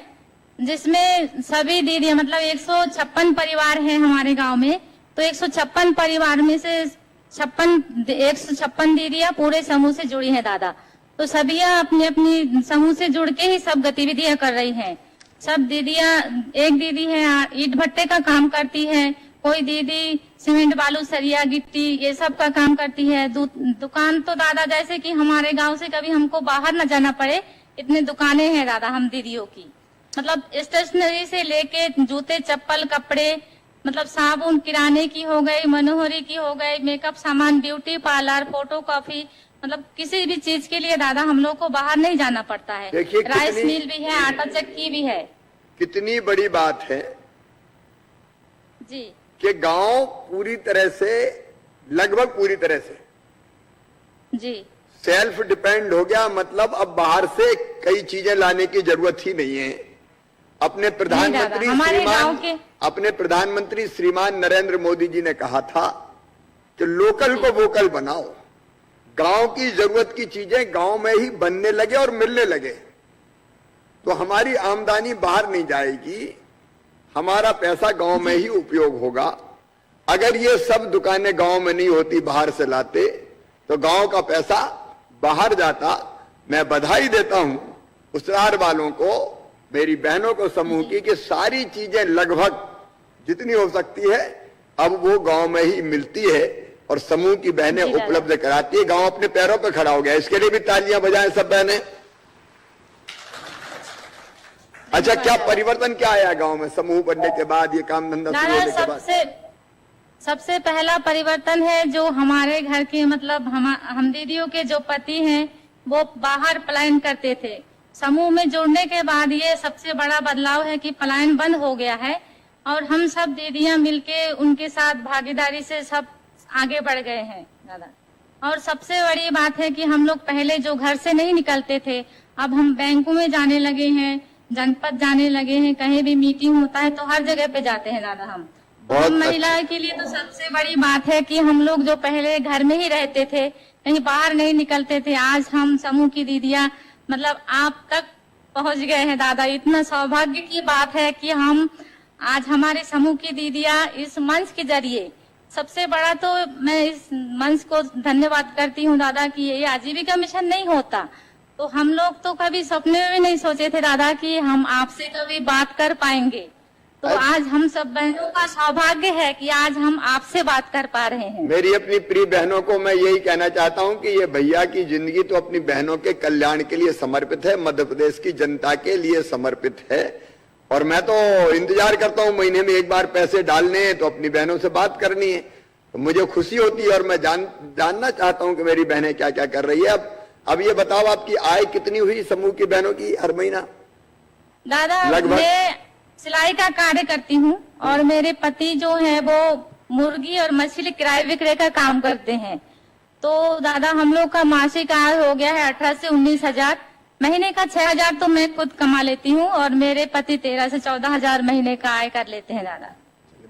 जिसमें सभी दीदी मतलब 156 परिवार हैं हमारे गांव में। तो 156 परिवार में से 156 दीदियां पूरे समूह से जुड़ी हैं दादा। तो सभी अपनी अपनी समूह से जुड़ के ही सब गतिविधियां कर रही हैं। सब दीदियां, एक दीदी है ईंट भट्टे का काम करती है, कोई दीदी सीमेंट बालू सरिया गिट्टी ये सब का काम करती है। दुकान तो दादा जैसे कि हमारे गांव से कभी हमको बाहर न जाना पड़े, इतने दुकानें हैं दादा हम दीदियों की। मतलब स्टेशनरी से लेके जूते चप्पल कपड़े, मतलब साबुन किराने की हो गई, मनोहरी की हो गई, मेकअप सामान, ब्यूटी पार्लर, फोटो कॉपी, मतलब किसी भी चीज के लिए दादा हम लोग को बाहर नहीं जाना पड़ता है। राइस मिल भी है, आटा चक्की भी है। कितनी बड़ी बात है जी कि गांव पूरी तरह से, लगभग पूरी तरह से जी सेल्फ डिपेंड हो गया। मतलब अब बाहर से कई चीजें लाने की जरूरत ही नहीं है। अपने प्रधानमंत्री श्रीमान नरेंद्र मोदी जी ने कहा था कि लोकल को वोकल बनाओ। गांव की जरूरत की चीजें गांव में ही बनने लगे और मिलने लगे। तो हमारी आमदनी बाहर नहीं जाएगी, हमारा पैसा गांव में ही उपयोग होगा। अगर ये सब दुकानें गांव में नहीं होती, बाहर से लाते, तो गांव का पैसा बाहर जाता। मैं बधाई देता हूं उसरार वालों को, मेरी बहनों को समूह की, कि सारी चीजें लगभग जितनी हो सकती है अब वो गांव में ही मिलती है और समूह की बहनें उपलब्ध कराती है। गांव अपने पैरों पर खड़ा हो गया, इसके लिए भी तालियां बजाएं सब बहनें। अच्छा, क्या परिवर्तन क्या आया गांव में समूह बनने के बाद, ये काम धंधा शुरू होने के बाद? सबसे पहला परिवर्तन है जो हमारे घर के मतलब हम दीदियों के जो पति हैं वो बाहर पलायन करते थे। समूह में जुड़ने के बाद ये सबसे बड़ा बदलाव है कि पलायन बंद हो गया है और हम सब दीदियां मिलके उनके साथ भागीदारी से सब आगे बढ़ गए हैं दादा। और सबसे बड़ी बात है कि हम लोग पहले जो घर से नहीं निकलते थे, अब हम बैंकों में जाने लगे हैं, जनपद जाने लगे हैं, कहीं भी मीटिंग होता है तो हर जगह पे जाते हैं दादा। हम महिलाओं के लिए तो सबसे बड़ी बात है कि हम लोग जो पहले घर में ही रहते थे, कहीं बाहर नहीं निकलते थे, आज हम समूह की दीदियां मतलब आप तक पहुंच गए हैं दादा। इतना सौभाग्य की बात है कि हम आज हमारे समूह की दीदियां इस मंच के जरिए, सबसे बड़ा तो मैं इस मंच को धन्यवाद करती हूँ दादा कि ये आजीविका मिशन नहीं होता तो हम लोग तो कभी सपने में भी नहीं सोचे थे दादा कि हम आपसे कभी बात कर पाएंगे। तो आज हम सब बहनों का सौभाग्य है कि आज हम आपसे बात कर पा रहे हैं। मेरी अपनी प्रिय बहनों को मैं यही कहना चाहता हूं कि ये भैया की जिंदगी तो अपनी बहनों के कल्याण के लिए समर्पित है, मध्य प्रदेश की जनता के लिए समर्पित है। और मैं तो इंतजार करता हूं महीने में एक बार पैसे डालने हैं तो अपनी बहनों से बात करनी है, तो मुझे खुशी होती है और मैं जानना चाहता हूं कि मेरी बहनें क्या क्या कर रही है। अब ये बताओ, आपकी आय कितनी हुई समूह की बहनों की हर महीना? दादा मैं सिलाई का कार्य करती हूँ और मेरे पति जो है वो मुर्गी और मछली क्रय विक्रय का काम करते हैं। तो दादा हम लोग का मासिक आय हो गया है 18 से 19 हजार। महीने का 6 हजार तो मैं खुद कमा लेती हूँ और मेरे पति 13 से 14 हजार महीने का आय कर लेते हैं दादा।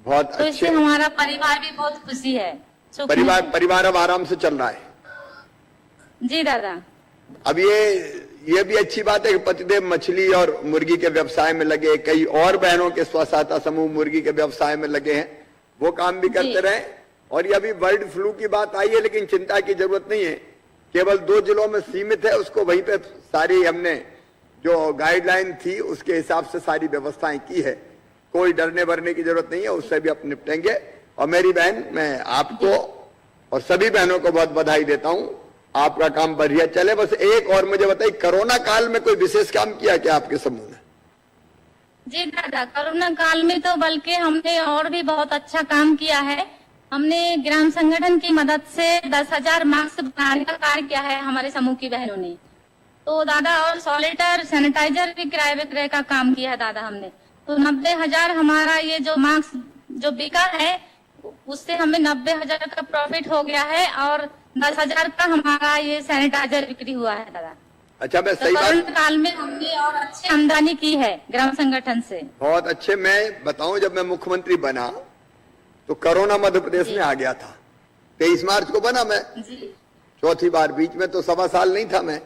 बहुत तो इससे हमारा परिवार भी बहुत खुशी है। परिवार अब आराम से चल रहा है? जी दादा। अब ये भी अच्छी बात है कि पतिदेव मछली और मुर्गी के व्यवसाय में लगे, कई और बहनों के स्व सहायता समूह मुर्गी के व्यवसाय में लगे हैं, वो काम भी करते रहे। और ये अभी बर्ड फ्लू की बात आई है, लेकिन चिंता की जरूरत नहीं है, केवल 2 जिलों में सीमित है। उसको वहीं पे सारी हमने जो गाइडलाइन थी उसके हिसाब से सारी व्यवस्थाएं की है, कोई डरने भरने की जरूरत नहीं है, उससे भी अपन निपटेंगे। और मेरी बहन, मैं आपको और सभी बहनों को बहुत बधाई देता हूं, आपका काम बढ़िया चले। बस एक और मुझे बताइए, कोरोना काल में कोई विशेष काम किया क्या आपके समूह ने? जी दादा, कोरोना काल में तो बल्कि हमने और भी बहुत अच्छा काम किया है। हमने ग्राम संगठन की मदद से 10,000 मास्क बनाने का कार्य किया है हमारे समूह की बहनों ने। तो दादा और सॉलिटर सैनिटाइजर भी क्रय विक्रय का काम किया है दादा हमने। तो 90,000 हमारा ये जो मास्क जो बिका है उससे हमें 90,000 का प्रॉफिट हो गया है और 10,000 का हमारा ये सैनिटाइजर बिक्री हुआ है दादा। अच्छा, मैं सही कोरोना काल में हमने और अच्छी आमदनी की है ग्राम संगठन से। बहुत अच्छे। मैं बताऊं, जब मैं मुख्यमंत्री बना तो कोरोना मध्य प्रदेश में आ गया था। 23 मार्च को बना मैं, चौथी बार। बीच में तो 1.25 साल नहीं था, मैं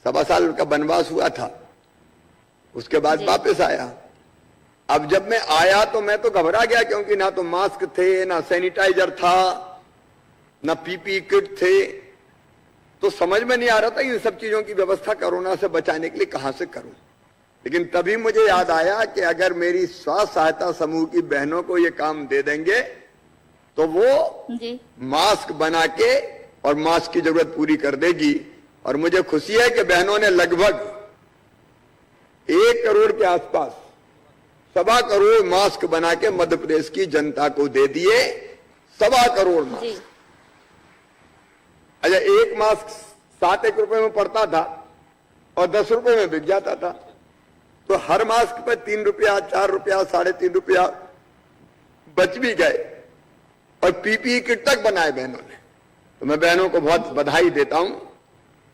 1.25 साल का वनवास हुआ था, उसके बाद वापस आया। अब जब मैं आया तो मैं तो घबरा गया, क्योंकि ना तो मास्क थे, ना सैनिटाइजर था, ना पीपी किट थे। तो समझ में नहीं आ रहा था इन सब चीजों की व्यवस्था कोरोना से बचाने के लिए कहां से करूं। लेकिन तभी मुझे याद आया कि अगर मेरी स्व सहायता समूह की बहनों को ये काम दे देंगे तो वो मास्क बना के और मास्क की जरूरत पूरी कर देगी। और मुझे खुशी है कि बहनों ने लगभग 1 करोड़ के आसपास 1.25 करोड़ मास्क बना के मध्य प्रदेश की जनता को दे दिए। 1.25 करोड़ मास्क। अच्छा, एक मास्क 7-1 रुपए में पड़ता था और 10 रुपए में बिक जाता था। तो हर मास्क पर 3 रुपया, 4 रुपया, 3.5 रुपया बच भी गए। और पीपीई किट तक बनाए बहनों ने। तो मैं बहनों को बहुत बधाई देता हूं।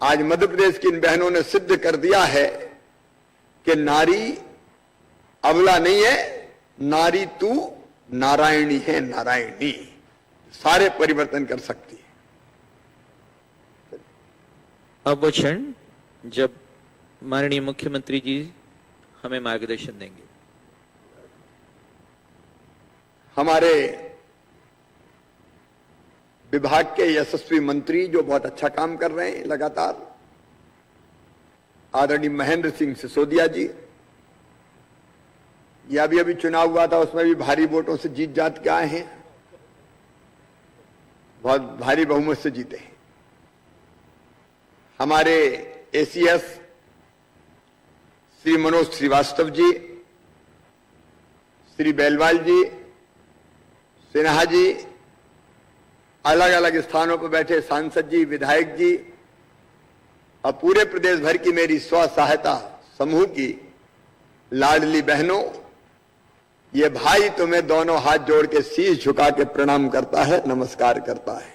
आज मध्य प्रदेश की इन बहनों ने सिद्ध कर दिया है कि नारी अबला नहीं है, नारी तू नारायणी है, नारायणी सारे परिवर्तन कर सकती है। अब वो क्षण जब माननीय मुख्यमंत्री जी हमें मार्गदर्शन देंगे। हमारे विभाग के यशस्वी मंत्री जो बहुत अच्छा काम कर रहे हैं लगातार, आदरणीय महेंद्र सिंह सिसोदिया जी, ये अभी चुनाव हुआ था, उसमें भी भारी वोटों से जीत जात के आए हैं, बहुत भारी बहुमत से जीते हैं। हमारे एसीएस श्री मनोज श्रीवास्तव जी, श्री बेलवाल जी, सिन्हा जी, अलग अलग स्थानों पर बैठे सांसद जी, विधायक जी और पूरे प्रदेश भर की मेरी स्व सहायता समूह की लाडली बहनों, ये भाई तुम्हें दोनों हाथ जोड़ के शीश झुका के प्रणाम करता है, नमस्कार करता है।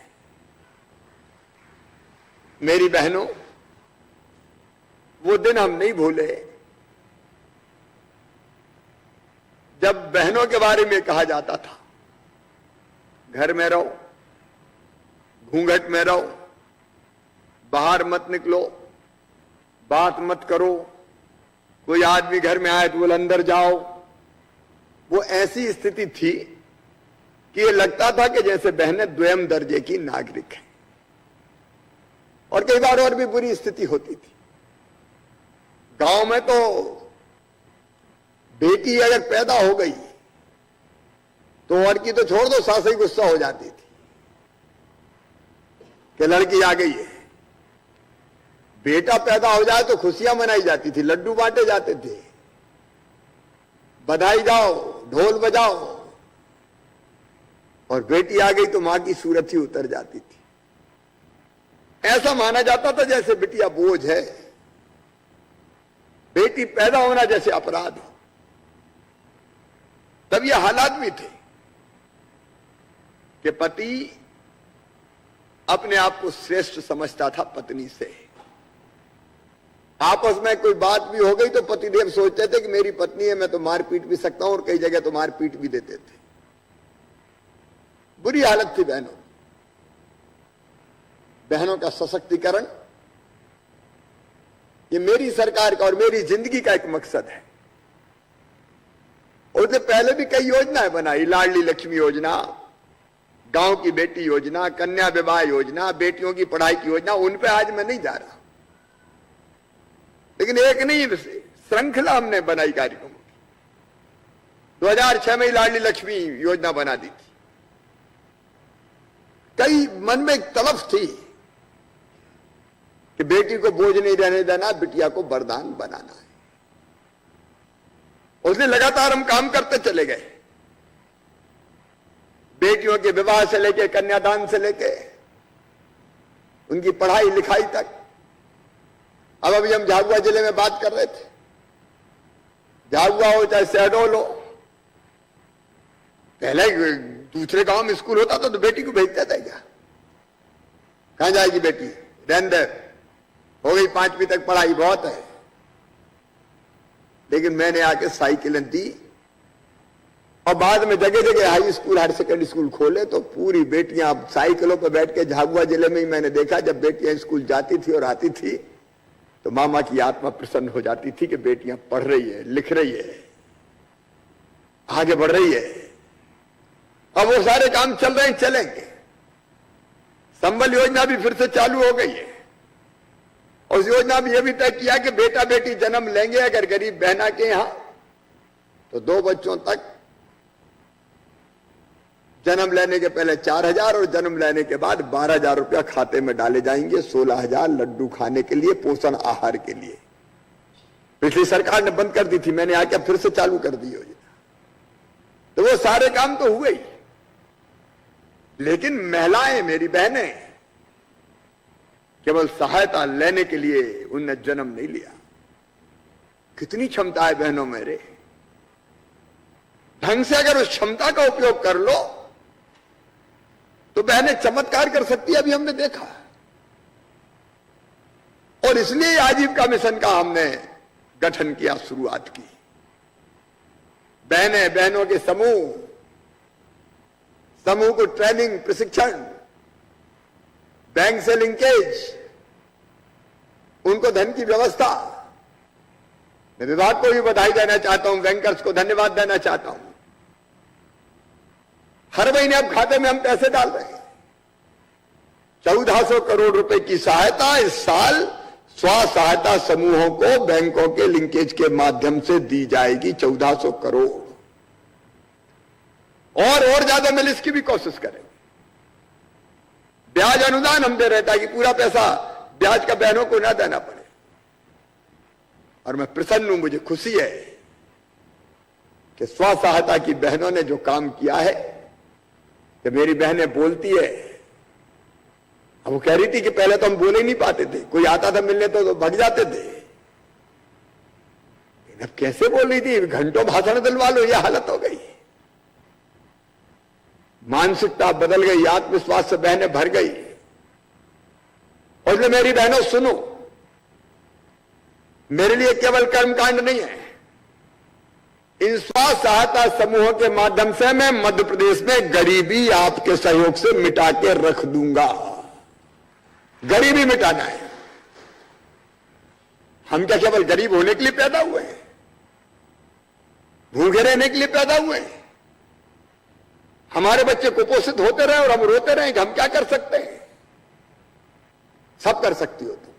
मेरी बहनों, वो दिन हम नहीं भूले जब बहनों के बारे में कहा जाता था घर में रहो, घूंघट में रहो, बाहर मत निकलो, बात मत करो, कोई आदमी घर में आए तो बोले अंदर जाओ। वो ऐसी स्थिति थी कि ये लगता था कि जैसे बहनें द्वितीय दर्जे की नागरिक हैं, और कई बार और भी बुरी स्थिति होती थी। गांव में तो बेटी अगर पैदा हो गई तो और की तो छोड़ दो, सास ही गुस्सा हो जाती थी कि लड़की आ गई है। बेटा पैदा हो जाए तो खुशियां मनाई जाती थी, लड्डू बांटे जाते थे, बधाई जाओ, ढोल बजाओ। और बेटी आ गई तो मां की सूरत ही उतर जाती थी। ऐसा माना जाता था जैसे बिटिया बोझ है, बेटी पैदा होना जैसे अपराध हो। तब ये हालात भी थे कि पति अपने आप को श्रेष्ठ समझता था पत्नी से। आपस में कोई बात भी हो गई तो पतिदेव सोचते थे कि मेरी पत्नी है, मैं तो मार पीट भी सकता हूं, और कई जगह तो मार पीट भी देते थे। बुरी हालत थी बहनों। बहनों का सशक्तिकरण ये मेरी सरकार का और मेरी जिंदगी का एक मकसद है। उसने पहले भी कई योजनाएं बनाई, लाडली लक्ष्मी योजना, गांव की बेटी योजना, कन्या विवाह योजना, बेटियों की पढ़ाई की योजना। उन पे आज मैं नहीं जा रहा, लेकिन एक नहीं श्रृंखला हमने बनाई कार्यक्रमों की। 2006 में लाडली लक्ष्मी योजना बना दी थी। कई मन में एक तलफ थी कि बेटी को बोझ नहीं रहने देना, बिटिया को वरदान बनाना है। उसने लगातार हम काम करते चले गए, बेटियों के विवाह से लेके, कन्यादान से लेके, उनकी पढ़ाई लिखाई तक। अब अभी हम झाबुआ जिले में बात कर रहे थे, झाबुआ हो चाहे शहडोल हो, पहले दूसरे गांव में स्कूल होता था तो बेटी को भेजते थे क्या? कहां जाएगी बेटी, रहने दे, हो गई 5वीं तक पढ़ाई, बहुत है। लेकिन मैंने आके साइकिलें दी और बाद में जगह जगह high school, higher secondary school खोले तो पूरी बेटियां अब साइकिलों पर बैठ के, झाबुआ जिले में ही मैंने देखा, जब बेटियां स्कूल जाती थी और आती थी तो मामा की आत्मा प्रसन्न हो जाती थी कि बेटियां पढ़ रही है, लिख रही है, आगे बढ़ रही है। अब वो सारे काम चल रहे हैं, चलेंगे। संबल योजना भी फिर से चालू हो गई है। उस योजना में यह भी तय किया कि बेटा बेटी जन्म लेंगे अगर गरीब बहना के यहां तो 2 बच्चों तक, जन्म लेने के पहले 4,000 और जन्म लेने के बाद 12,000 रुपया खाते में डाले जाएंगे। 16,000 लड्डू खाने के लिए, पोषण आहार के लिए। पिछली सरकार ने बंद कर दी थी, मैंने आके फिर से चालू कर दी योजना। तो वो सारे काम तो हुए ही, लेकिन महिलाएं, मेरी बहनें, केवल सहायता लेने के लिए उनने जन्म नहीं लिया। कितनी क्षमता है बहनों मेरे। ढंग से अगर उस क्षमता का उपयोग कर लो तो बहनें चमत्कार कर सकती है, अभी हमने देखा। और इसलिए आजीविका मिशन का हमने गठन किया, शुरुआत की। बहनें, बहनों के समूह को ट्रेनिंग, प्रशिक्षण, बैंक से लिंकेज, उनको धन की व्यवस्था, मैं विभाग को भी बधाई देना चाहता हूं, बैंकर्स को धन्यवाद देना चाहता हूं। हर महीने अब खाते में हम पैसे डाल रहे हैं। 1400 करोड़ रुपए की सहायता इस साल स्व सहायता समूहों को बैंकों के लिंकेज के माध्यम से दी जाएगी। 1400 करोड़ और ज्यादा मिले इसकी भी कोशिश करेंगे। ब्याज अनुदान हम दे रहे ताकि पूरा पैसा ब्याज का बहनों को ना देना पड़े। और मैं प्रसन्न हूं, मुझे खुशी है कि स्व सहायता की बहनों ने जो काम किया है, कि मेरी बहनें बोलती है। अब वो कह रही थी कि पहले तो हम बोले ही नहीं पाते थे, कोई आता था मिलने तो भाग जाते थे। अब कैसे बोल रही थी, घंटों भाषण दिलवा लो, ये हालत हो गई। मानसिकता बदल गई, आत्मविश्वास से बहनें भर गई। और इसलिए मेरी बहनों सुनो, मेरे लिए केवल कर्मकांड नहीं है। इन स्व सहायता समूहों के माध्यम से मैं मध्य प्रदेश में गरीबी आपके सहयोग से मिटा के रख दूंगा। गरीबी मिटाना है। हम क्या केवल गरीब होने के लिए पैदा हुए हैं? भूखे रहने के लिए पैदा हुए हैं? हमारे बच्चे कुपोषित होते रहे और हम रोते रहे कि हम क्या कर सकते हैं? सब कर सकती हो तुम।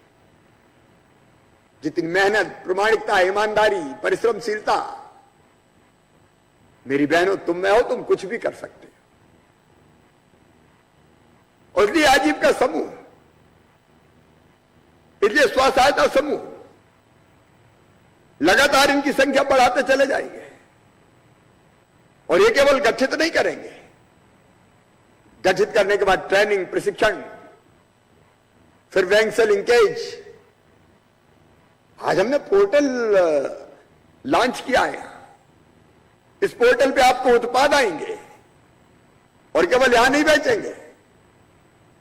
जितनी मेहनत, प्रामाणिकता, ईमानदारी, परिश्रमशीलता मेरी बहनों तुम में हो, तुम कुछ भी कर सकते हो। और इसलिए आजीविका समूह, इसलिए स्व सहायता समूह लगातार इनकी संख्या बढ़ाते चले जाएंगे। और ये केवल गठित नहीं करेंगे, गठित करने के बाद ट्रेनिंग, प्रशिक्षण, फिर बैंक से लिंकेज। आज हमने पोर्टल लॉन्च किया है। इस पोर्टल पे आपको उत्पाद आएंगे और केवल यहां नहीं बेचेंगे,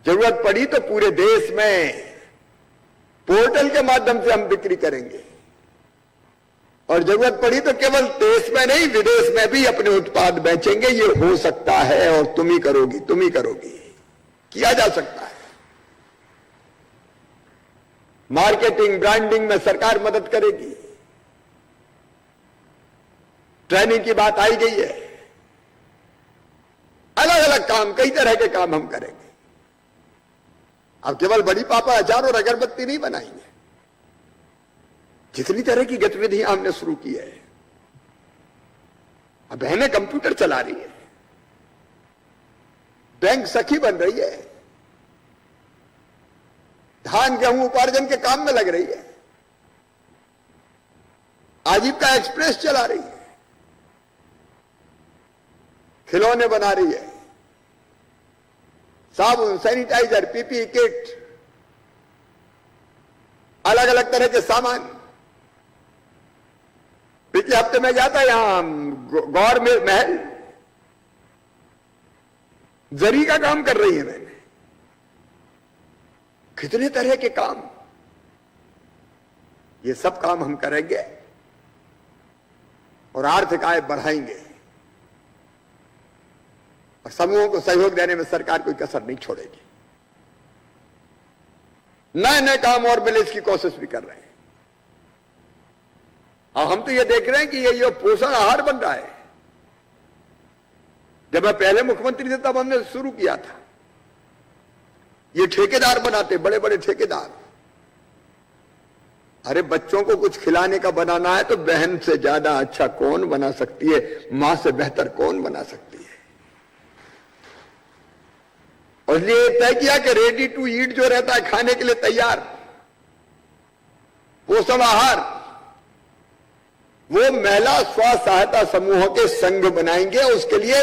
जरूरत पड़ी तो पूरे देश में पोर्टल के माध्यम से हम बिक्री करेंगे। और जरूरत पड़ी तो केवल देश में नहीं, विदेश में भी अपने उत्पाद बेचेंगे। ये हो सकता है और तुम ही करोगी, तुम ही करोगी। किया जा सकता है। मार्केटिंग, ब्रांडिंग में सरकार मदद करेगी। ट्रेनिंग की बात आई गई है। अलग अलग काम, कई तरह के काम हम करेंगे। अब केवल बड़ी पापा अचार और अगरबत्ती नहीं बनाएंगे। जितनी तरह की गतिविधियां हमने शुरू की है। अब बहनें कंप्यूटर चला रही है, बैंक सखी बन रही है, धान गेहूं उपार्जन के काम में लग रही है, आजीविका एक्सप्रेस चला रही है, खिलौने बना रही है, साबुन, सैनिटाइजर, पीपीई किट, अलग अलग तरह के सामान। पिछले हफ्ते में गया था यहां गौर महल, जरी का काम कर रही है मैंने। कितने तरह के काम, ये सब काम हम करेंगे और आर्थिक आय बढ़ाएंगे। और समूहों को सहयोग देने में सरकार कोई कसर नहीं छोड़ेगी। नए नए काम और मिले इसकी कोशिश भी कर रहे हैं। और हम तो ये देख रहे हैं कि ये पोषण आहार बन रहा है। जब मैं पहले मुख्यमंत्री थे तब हमने शुरू किया था। ये ठेकेदार बनाते, बड़े बड़े ठेकेदार। अरे बच्चों को कुछ खिलाने का बनाना है तो बहन से ज्यादा अच्छा कौन बना सकती है, मां से बेहतर कौन बना सकती है। और इसलिए तय किया कि रेडी टू ईट जो रहता है, खाने के लिए तैयार पोषण आहार, वो महिला स्व सहायता समूहों के संघ बनाएंगे। उसके लिए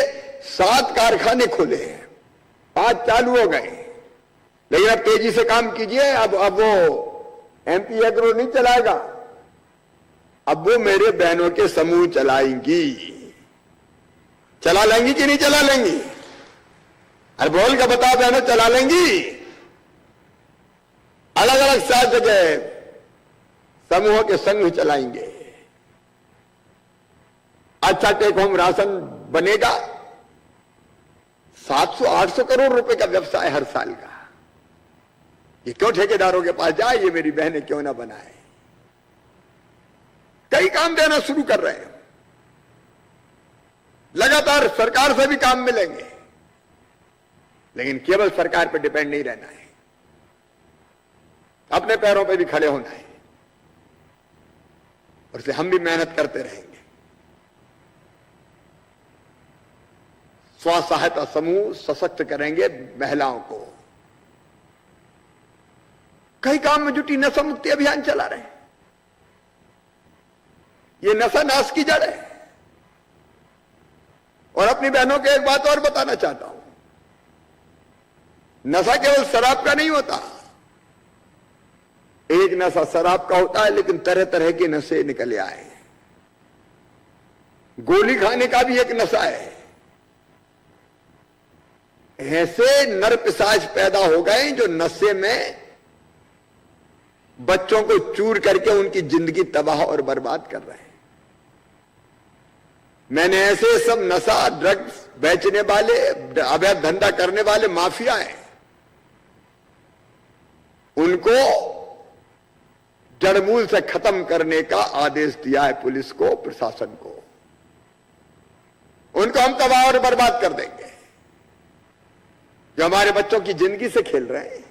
7 कारखाने खुले हैं, 5 चालू हो गए। लेकिन अब तेजी से काम कीजिए। अब वो एमपी एग्रो नहीं चलाएगा, अब वो मेरे बहनों के समूह चलाएंगी। चला लेंगी कि नहीं चला लेंगी? अरे बोल के बताओ बहनों, चला लेंगी? अलग अलग 7 जगह समूहों के संघ चलाएंगे। अच्छा टेक होम राशन बनेगा। 700-800 करोड़ रुपए का व्यवसाय हर साल का। ये क्यों ठेकेदारों के पास जाए, ये मेरी बहनें क्यों ना बनाए। कई काम देना शुरू कर रहे हैं, लगातार सरकार से भी काम मिलेंगे, लेकिन केवल सरकार पर डिपेंड नहीं रहना है, अपने पैरों पर भी खड़े होना है, और इसलिए हम भी मेहनत करते रहेंगे। स्व सहायता समूह सशक्त करेंगे महिलाओं को। कई काम में जुटी नशा मुक्ति अभियान चला रहे हैं। ये नशा नाश की जड़ है। और अपनी बहनों को एक बात और बताना चाहता हूं, नशा केवल शराब का नहीं होता। एक नशा शराब का होता है, लेकिन तरह तरह के नशे निकले आए। गोली खाने का भी एक नशा है। ऐसे नरपिशाच पैदा हो गए जो नशे में बच्चों को चूर करके उनकी जिंदगी तबाह और बर्बाद कर रहे हैं। मैंने ऐसे सब नशा, ड्रग्स बेचने वाले, अवैध धंधा करने वाले माफिया हैं, उनको जड़मूल से खत्म करने का आदेश दिया है पुलिस को, प्रशासन को। उनको हम तबाह और बर्बाद कर देंगे। जो हमारे बच्चों की जिंदगी से खेल रहे हैं,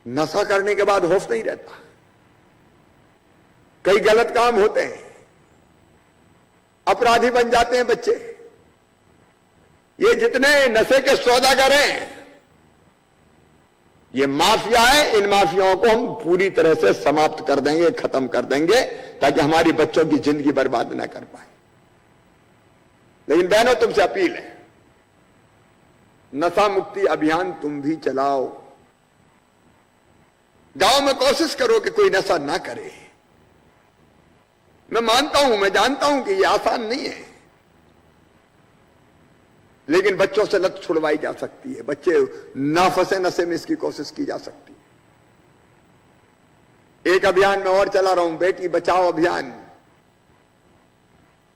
नशा करने के बाद होश नहीं रहता। कई गलत काम होते हैं, अपराधी बन जाते हैं बच्चे। ये जितने नशे के सौदागर हैं, ये माफिया है। इन माफियाओं को हम पूरी तरह से समाप्त कर देंगे, खत्म कर देंगे, ताकि हमारी बच्चों की जिंदगी बर्बाद ना कर पाए। लेकिन बहनों, तुमसे अपील है, नशा मुक्ति अभियान तुम भी चलाओ। गांव में कोशिश करो कि कोई नशा ना करे। मैं मानता हूं, मैं जानता हूं कि यह आसान नहीं है, लेकिन बच्चों से लत छुड़वाई जा सकती है। बच्चे ना फंसे नशे में, इसकी कोशिश की जा सकती है। एक अभियान में और चला रहा हूं, बेटी बचाओ अभियान।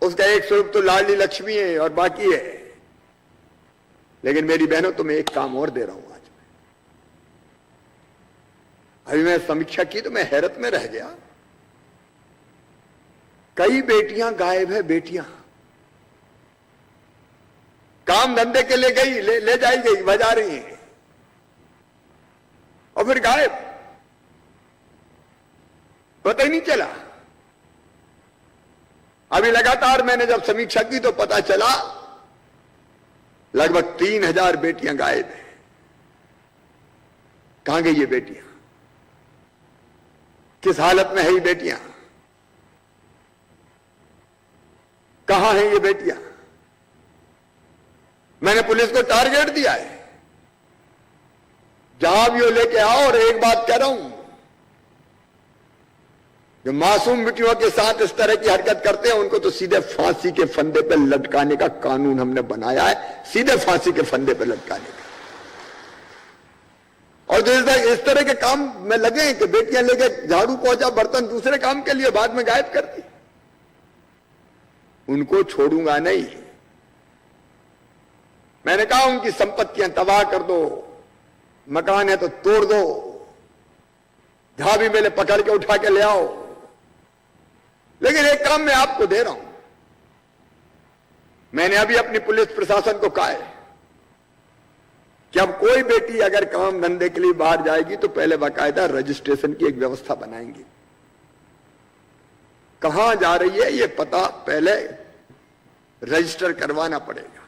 उसका एक स्वरूप तो लाडली लक्ष्मी है और बाकी है, लेकिन मेरी बहनों, तुम्हें एक काम और दे रहा हूं आज। अभी मैं समीक्षा की तो मैं हैरत में रह गया। कई बेटियां गायब है। बेटियां काम धंधे के लिए गई, ले जाई गई, बजा रही हैं, और फिर गायब, पता ही नहीं चला। अभी लगातार मैंने जब समीक्षा की तो पता चला लगभग 3000 बेटियां गायब हैं। कहां गई ये बेटियां? किस हालत में है ये बेटियां? कहां है ये बेटियां? मैंने पुलिस को टारगेट दिया है, जहां भी वो लेके आओ। और एक बात कह रहा हूं, जो मासूम बेटियों के साथ इस तरह की हरकत करते हैं, उनको तो सीधे फांसी के फंदे पर लटकाने का कानून हमने बनाया है। सीधे फांसी के फंदे पर लटकाने का। और जो इस तरह के काम में लगे हैं कि बेटियां लेके झाड़ू पोंछा, बर्तन दूसरे काम के लिए बाद में गायब कर दी, उनको छोड़ूंगा नहीं। मैंने कहा उनकी संपत्तियां तबाह कर दो, मकान है तो तोड़ दो, जहां भी मिले पकड़ के उठा के ले आओ। लेकिन एक काम मैं आपको दे रहा हूं, मैंने अभी अपनी पुलिस प्रशासन को कहा है कि अब कोई बेटी अगर काम धंधे के लिए बाहर जाएगी तो पहले बाकायदा रजिस्ट्रेशन की एक व्यवस्था बनाएंगे। कहां जा रही है ये पता पहले रजिस्टर करवाना पड़ेगा।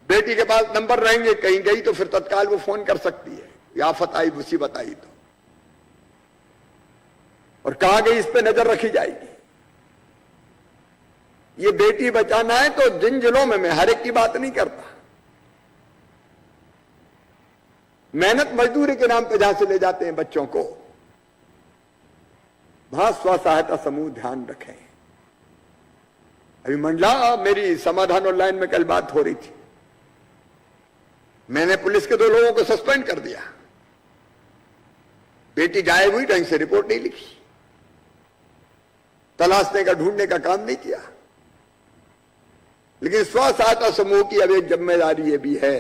बेटी के पास नंबर रहेंगे, कहीं गई तो फिर तत्काल वो फोन कर सकती है, या आफत आई, मुसीबत आई तो। और कहां गई इस पे नजर रखी जाएगी। ये बेटी बचाना है तो जिन जिलों में, मैं हर एक की बात नहीं करता, मेहनत मजदूरी के नाम पे जहां से ले जाते हैं बच्चों को, वहां स्व सहायता समूह ध्यान रखें। अभी मंडला, मेरी समाधान ऑनलाइन में कल बात हो रही थी, मैंने पुलिस के 2 लोगों को सस्पेंड कर दिया। बेटी गायब हुई, ढंग से रिपोर्ट नहीं लिखी, तलाशने का, ढूंढने का काम नहीं किया। लेकिन स्व सहायता समूह की अब एक जिम्मेदारी ये भी है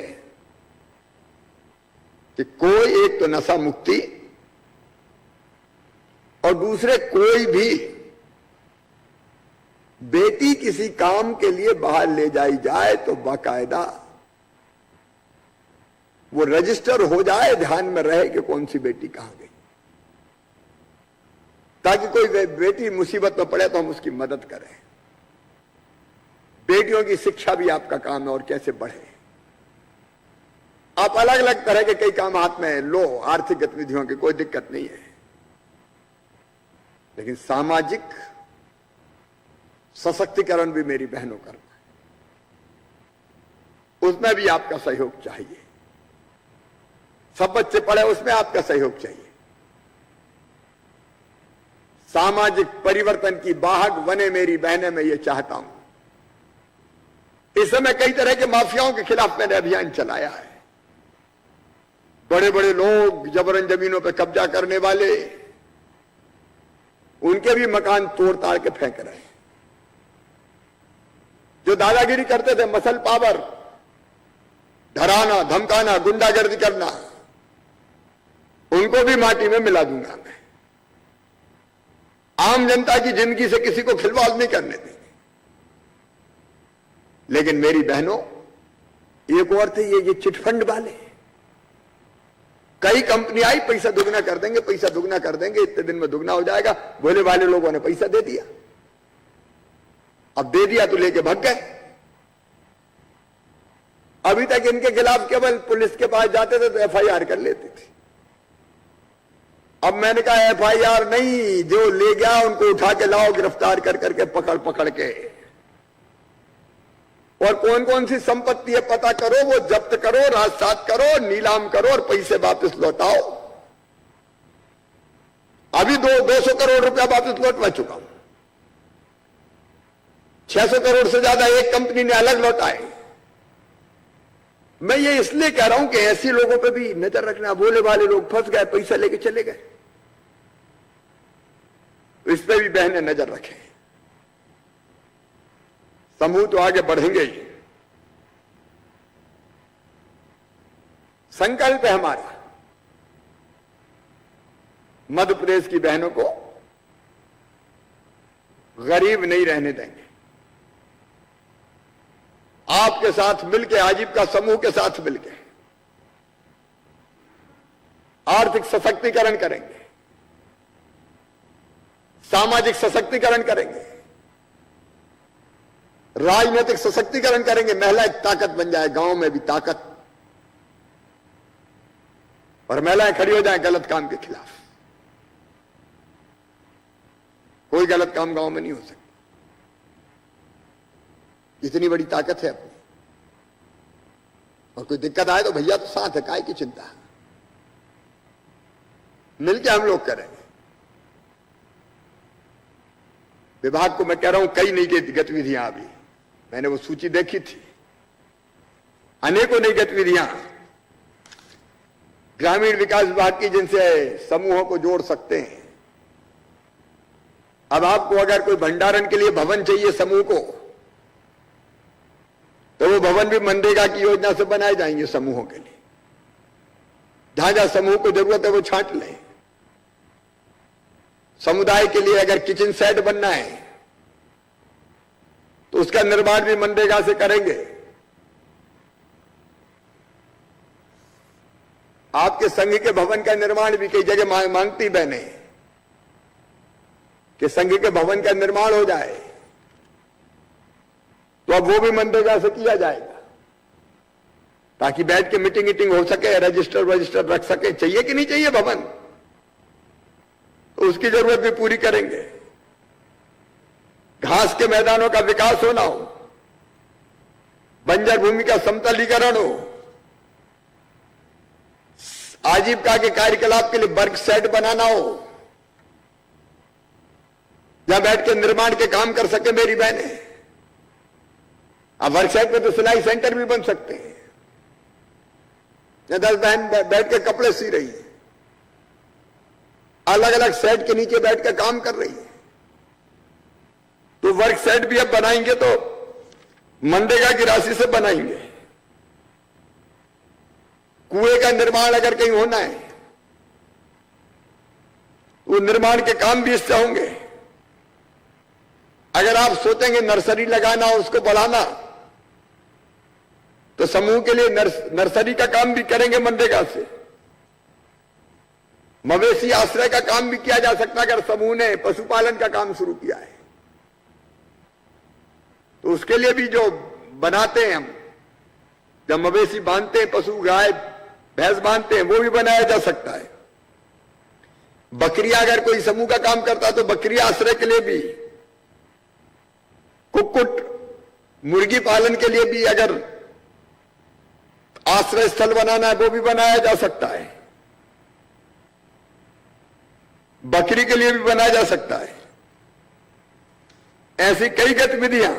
कि कोई एक तो नशा मुक्ति, और दूसरे कोई भी बेटी किसी काम के लिए बाहर ले जाई जाए तो बाकायदा वो रजिस्टर हो जाए, ध्यान में रहे कि कौन सी बेटी कहां गई, ताकि कोई बेटी मुसीबत में पड़े तो हम उसकी मदद करें। बेटियों की शिक्षा भी आपका काम है और कैसे बढ़े। आप अलग अलग तरह के कई काम हाथ में लो, आर्थिक गतिविधियों की कोई दिक्कत नहीं है, लेकिन सामाजिक सशक्तिकरण भी मेरी बहनों करना है, उसमें भी आपका सहयोग चाहिए। सब बच्चे पढ़े, उसमें आपका सहयोग चाहिए। सामाजिक परिवर्तन की वाहक बने मेरी बहनें, मैं ये चाहता हूं। इस समय कई तरह के माफियाओं के खिलाफ मैंने अभियान चलाया है। बड़े बड़े लोग जबरन जमीनों पर कब्जा करने वाले, उनके भी मकान तोड़ ताड़ के फेंक रहे हैं। जो दादागिरी करते थे, मसल पावर, डराना धमकाना, गुंडागर्दी करना, उनको भी माटी में मिला दूंगा मैं। आम जनता की जिंदगी से किसी को खिलवाड़ नहीं करने देंगे। लेकिन मेरी बहनों, एक और थे ये चिटफंड वाले। कई कंपनी आई, पैसा दुगना कर देंगे, पैसा दुगना कर देंगे, इतने दिन में दुगना हो जाएगा। भोले वाले लोगों ने पैसा दे दिया, अब दे दिया तो लेके भाग गए। अभी तक इनके खिलाफ केवल पुलिस के पास जाते थे तो एफआईआर कर लेते थे। अब मैंने कहा एफआईआर नहीं, जो ले गया उनको उठा के लाओ, गिरफ्तार कर करके पकड़ पकड़ के, और कौन कौन सी संपत्ति है पता करो, वो जब्त करो, राजसात करो, नीलाम करो और पैसे वापस लौटाओ। अभी 200 करोड़ रुपया वापस लौटवा चुका हूं। 600 करोड़ से ज्यादा एक कंपनी ने अलग लौटाए। मैं ये इसलिए कह रहा हूं कि ऐसे लोगों पे भी नजर रखना। भोले वाले लोग फंस गए, पैसा लेके चले गए, इस पे भी बहनें नजर रखें। समूह तो आगे बढ़ेंगे ही। संकल्प है हमारा, मध्य प्रदेश की बहनों को गरीब नहीं रहने देंगे। आपके साथ मिलकर, आजीविका समूह के साथ मिलकर आर्थिक सशक्तिकरण करेंगे, सामाजिक सशक्तिकरण करेंगे, राजनीतिक सशक्तिकरण करेंगे। महिला एक ताकत बन जाए, गांव में भी ताकत, और महिलाएं खड़ी हो जाएं गलत काम के खिलाफ। कोई गलत काम गांव में नहीं हो सकता। इतनी बड़ी ताकत है अपनी, और कोई दिक्कत आए तो भैया तो साथ है, काय की चिंता। मिलके हम लोग करेंगे। विभाग को मैं कह रहा हूं कई नई गतिविधियां, अभी मैंने वो सूची देखी थी, अनेकों नई गतिविधियां ग्रामीण विकास विभाग की, जिनसे समूहों को जोड़ सकते हैं। अब आपको अगर कोई भंडारण के लिए भवन चाहिए समूह को, तो वो भवन भी मनरेगा की योजना से बनाए जाएंगे समूहों के लिए। जहां जहां समूह को जरूरत है वो छांट लें। समुदाय के लिए अगर किचन सेट बनना है तो उसका निर्माण भी मनरेगा से करेंगे। आपके संघ के भवन का निर्माण भी कई जगह मांगती बहनें कि संघ के भवन का निर्माण हो जाए, तो अब वो भी मनरेगा से किया जाएगा, ताकि बैठ के मीटिंग हो सके, रजिस्टर रख सके। चाहिए कि नहीं चाहिए भवन, तो उसकी जरूरत भी पूरी करेंगे। घास के मैदानों का विकास होना हो, बंजर भूमि का समतलीकरण हो, आजीविका के कार्यकलाप के लिए वर्क सेट बनाना हो, जहां बैठ के निर्माण के काम कर सके मेरी बहनें। अब वर्क सेट पे तो सिलाई सेंटर भी बन सकते हैं। 10 बहन बैठ के कपड़े सी रही है, अलग अलग सेट के नीचे बैठ के काम कर रही है, तो वर्क सेट भी अब बनाएंगे तो मनरेगा की राशि से बनाएंगे। कुएं का निर्माण अगर कहीं होना है तो निर्माण के काम भी इससे होंगे। अगर आप सोचेंगे नर्सरी लगाना और उसको बढ़ाना, तो समूह के लिए नर्सरी का काम भी करेंगे मनरेगा से। मवेशी आश्रय का काम भी किया जा सकता है अगर समूह ने पशुपालन का काम शुरू किया है तो उसके लिए भी जो बनाते हैं हम, जब मवेशी बांधते हैं, पशु गाय भैंस बांधते हैं, वो भी बनाया जा सकता है। बकरियां अगर कोई समूह का काम करता है तो बकरी आश्रय के लिए भी, कुक्कुट मुर्गी पालन के लिए भी अगर आश्रय स्थल बनाना है वो भी बनाया जा सकता है। बकरी के लिए भी बनाया जा सकता है। ऐसी कई गतिविधियां,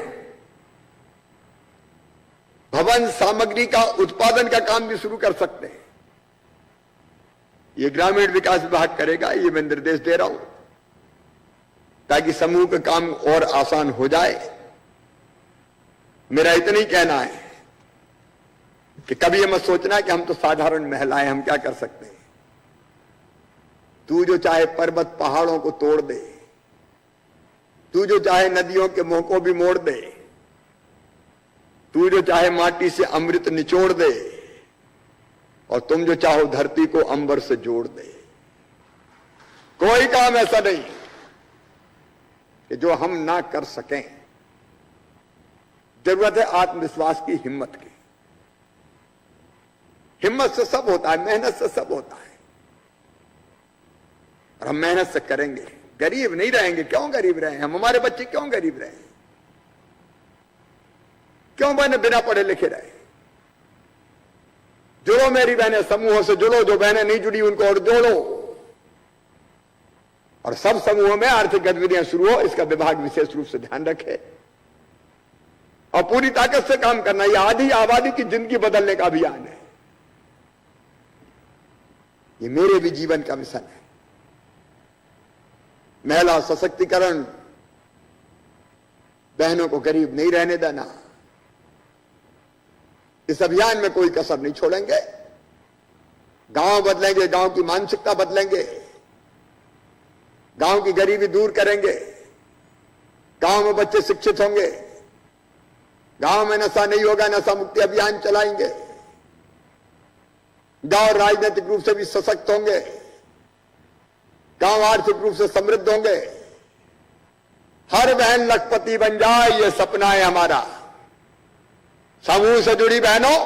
भवन सामग्री का उत्पादन का काम भी शुरू कर सकते हैं। ये ग्रामीण विकास विभाग करेगा, ये मैं निर्देश दे रहा हूं ताकि समूह का काम और आसान हो जाए। मेरा इतना ही कहना है कि कभी ये मत सोचना कि हम तो साधारण महिलाएं, हम क्या कर सकते हैं। तू जो चाहे पर्वत पहाड़ों को तोड़ दे, तू जो चाहे नदियों के मुंह को भी मोड़ दे, तू जो चाहे माटी से अमृत निचोड़ दे, और तुम जो चाहो धरती को अंबर से जोड़ दे। कोई काम ऐसा नहीं कि जो हम ना कर सकें। जरूरत है आत्मविश्वास की, हिम्मत की। हिम्मत से सब होता है, मेहनत से सब होता है, और हम मेहनत से करेंगे। गरीब नहीं रहेंगे। क्यों गरीब रहे? हम हमारे बच्चे क्यों गरीब रहे? क्यों बहने बिना पढ़े लिखे रहे? जुड़ो मेरी बहनें, समूहों से जुड़ो। जो बहनें नहीं जुड़ी उनको और जोड़ो, और सब समूहों में आर्थिक गतिविधियां शुरू हो, इसका विभाग विशेष रूप से ध्यान रखे और पूरी ताकत से काम करना। यह आधी आबादी की जिंदगी बदलने का अभियान है। ये मेरे भी जीवन का मिशन है। महिला सशक्तिकरण, बहनों को गरीब नहीं रहने देना। इस अभियान में कोई कसर नहीं छोड़ेंगे। गांव बदलेंगे, गांव की मानसिकता बदलेंगे, गांव की गरीबी दूर करेंगे, गांव में बच्चे शिक्षित होंगे, गांव में नशा नहीं होगा, नशा मुक्ति अभियान चलाएंगे, गांव राजनीतिक रूप से भी सशक्त होंगे, गांव आर्थिक रूप से समृद्ध होंगे। हर बहन लखपति बन जाए, यह सपना है हमारा। समूह से जुड़ी बहनों,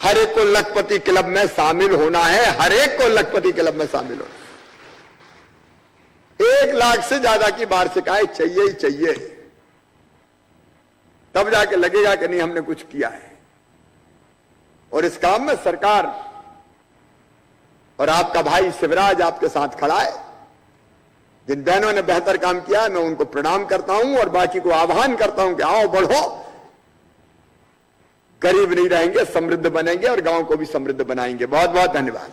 हर एक को लखपति क्लब में शामिल होना है। हर एक को लखपति क्लब में शामिल होना। 1 लाख से ज्यादा की वार्षिक आय चाहिए ही चाहिए, तब जाके लगेगा कि नहीं हमने कुछ किया है। और इस काम में सरकार और आपका भाई शिवराज आपके साथ खड़ा है। जिन बहनों ने बेहतर काम किया है मैं उनको प्रणाम करता हूं और बाकी को आह्वान करता हूं कि आओ बढ़ो, गरीब नहीं रहेंगे, समृद्ध बनेंगे और गांव को भी समृद्ध बनाएंगे। बहुत बहुत धन्यवाद।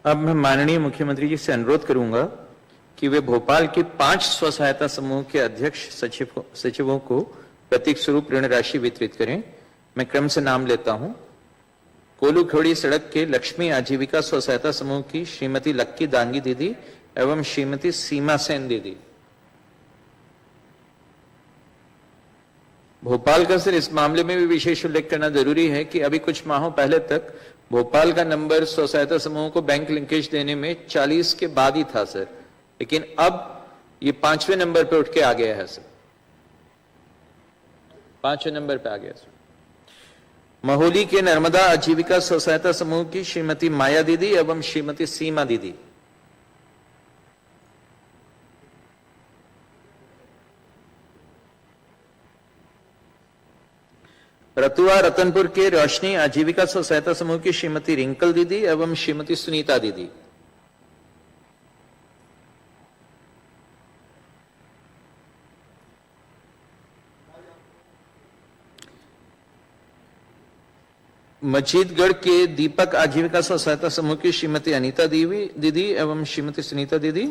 अब मैं माननीय मुख्यमंत्री जी से अनुरोध करूंगा कि वे भोपाल के 5 स्व सहायता समूह के अध्यक्ष सचिवों को प्रतीक स्वरूप ऋण राशि वितरित करें। मैं क्रम से नाम लेता हूं। कोलूखोड़ी सड़क के लक्ष्मी आजीविका स्व सहायता समूह की श्रीमती लक्की दांगी दीदी एवं श्रीमती सीमा सेन दीदी। भोपाल का सर इस मामले में भी विशेष उल्लेख करना जरूरी है कि अभी कुछ माहों पहले तक भोपाल का नंबर स्व सहायता समूह को बैंक लिंकेज देने में 40 के बाद ही था सर, लेकिन अब ये 5वें नंबर पे उठ के आ गया है सर। 5वें नंबर पे आ गया सर। महोली के नर्मदा आजीविका स्व सहायता समूह की श्रीमती माया दीदी एवं श्रीमती सीमा दीदी। रतुआ रतनपुर के रोशनी आजीविका स्व सहायता समूह की श्रीमती रिंकल दीदी एवं श्रीमती सुनीता दीदी। मजीदगढ़ के दीपक आजीविका स्व सहायता समूह की श्रीमती अनीता दीदी एवं श्रीमती सुनीता दीदी।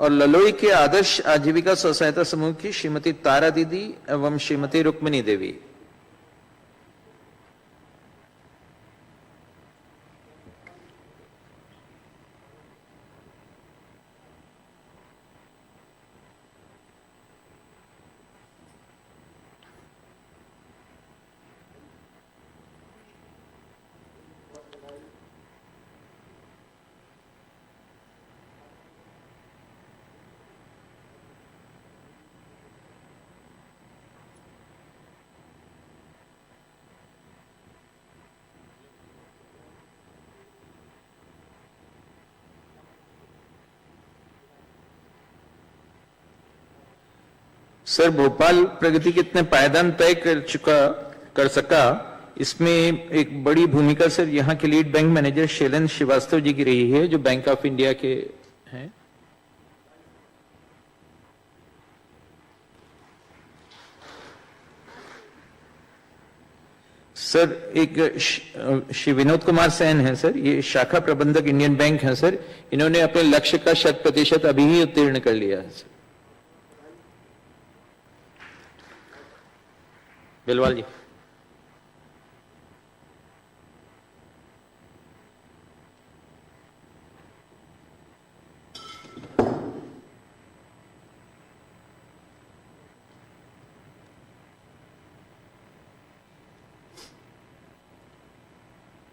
और ललोई के आदर्श आजीविका स्व सहायता समूह की श्रीमती तारा दीदी एवं श्रीमती रुक्मिणी देवी। सर, भोपाल प्रगति कितने पायदान तय कर सका, इसमें एक बड़ी भूमिका सर यहाँ के lead bank manager Shailendra Srivastava ji की रही है, जो बैंक ऑफ इंडिया के हैं। सर, एक श्री विनोद कुमार सेन है सर, ये शाखा प्रबंधक इंडियन बैंक है सर। इन्होंने अपने लक्ष्य का 100% अभी ही उत्तीर्ण कर लिया है सर। बिलवाल जी।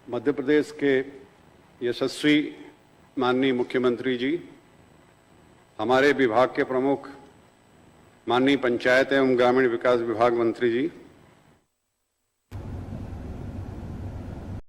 मध्य प्रदेश के यशस्वी माननीय मुख्यमंत्री जी, हमारे विभाग के प्रमुख माननीय पंचायत एवं ग्रामीण विकास विभाग मंत्री जी,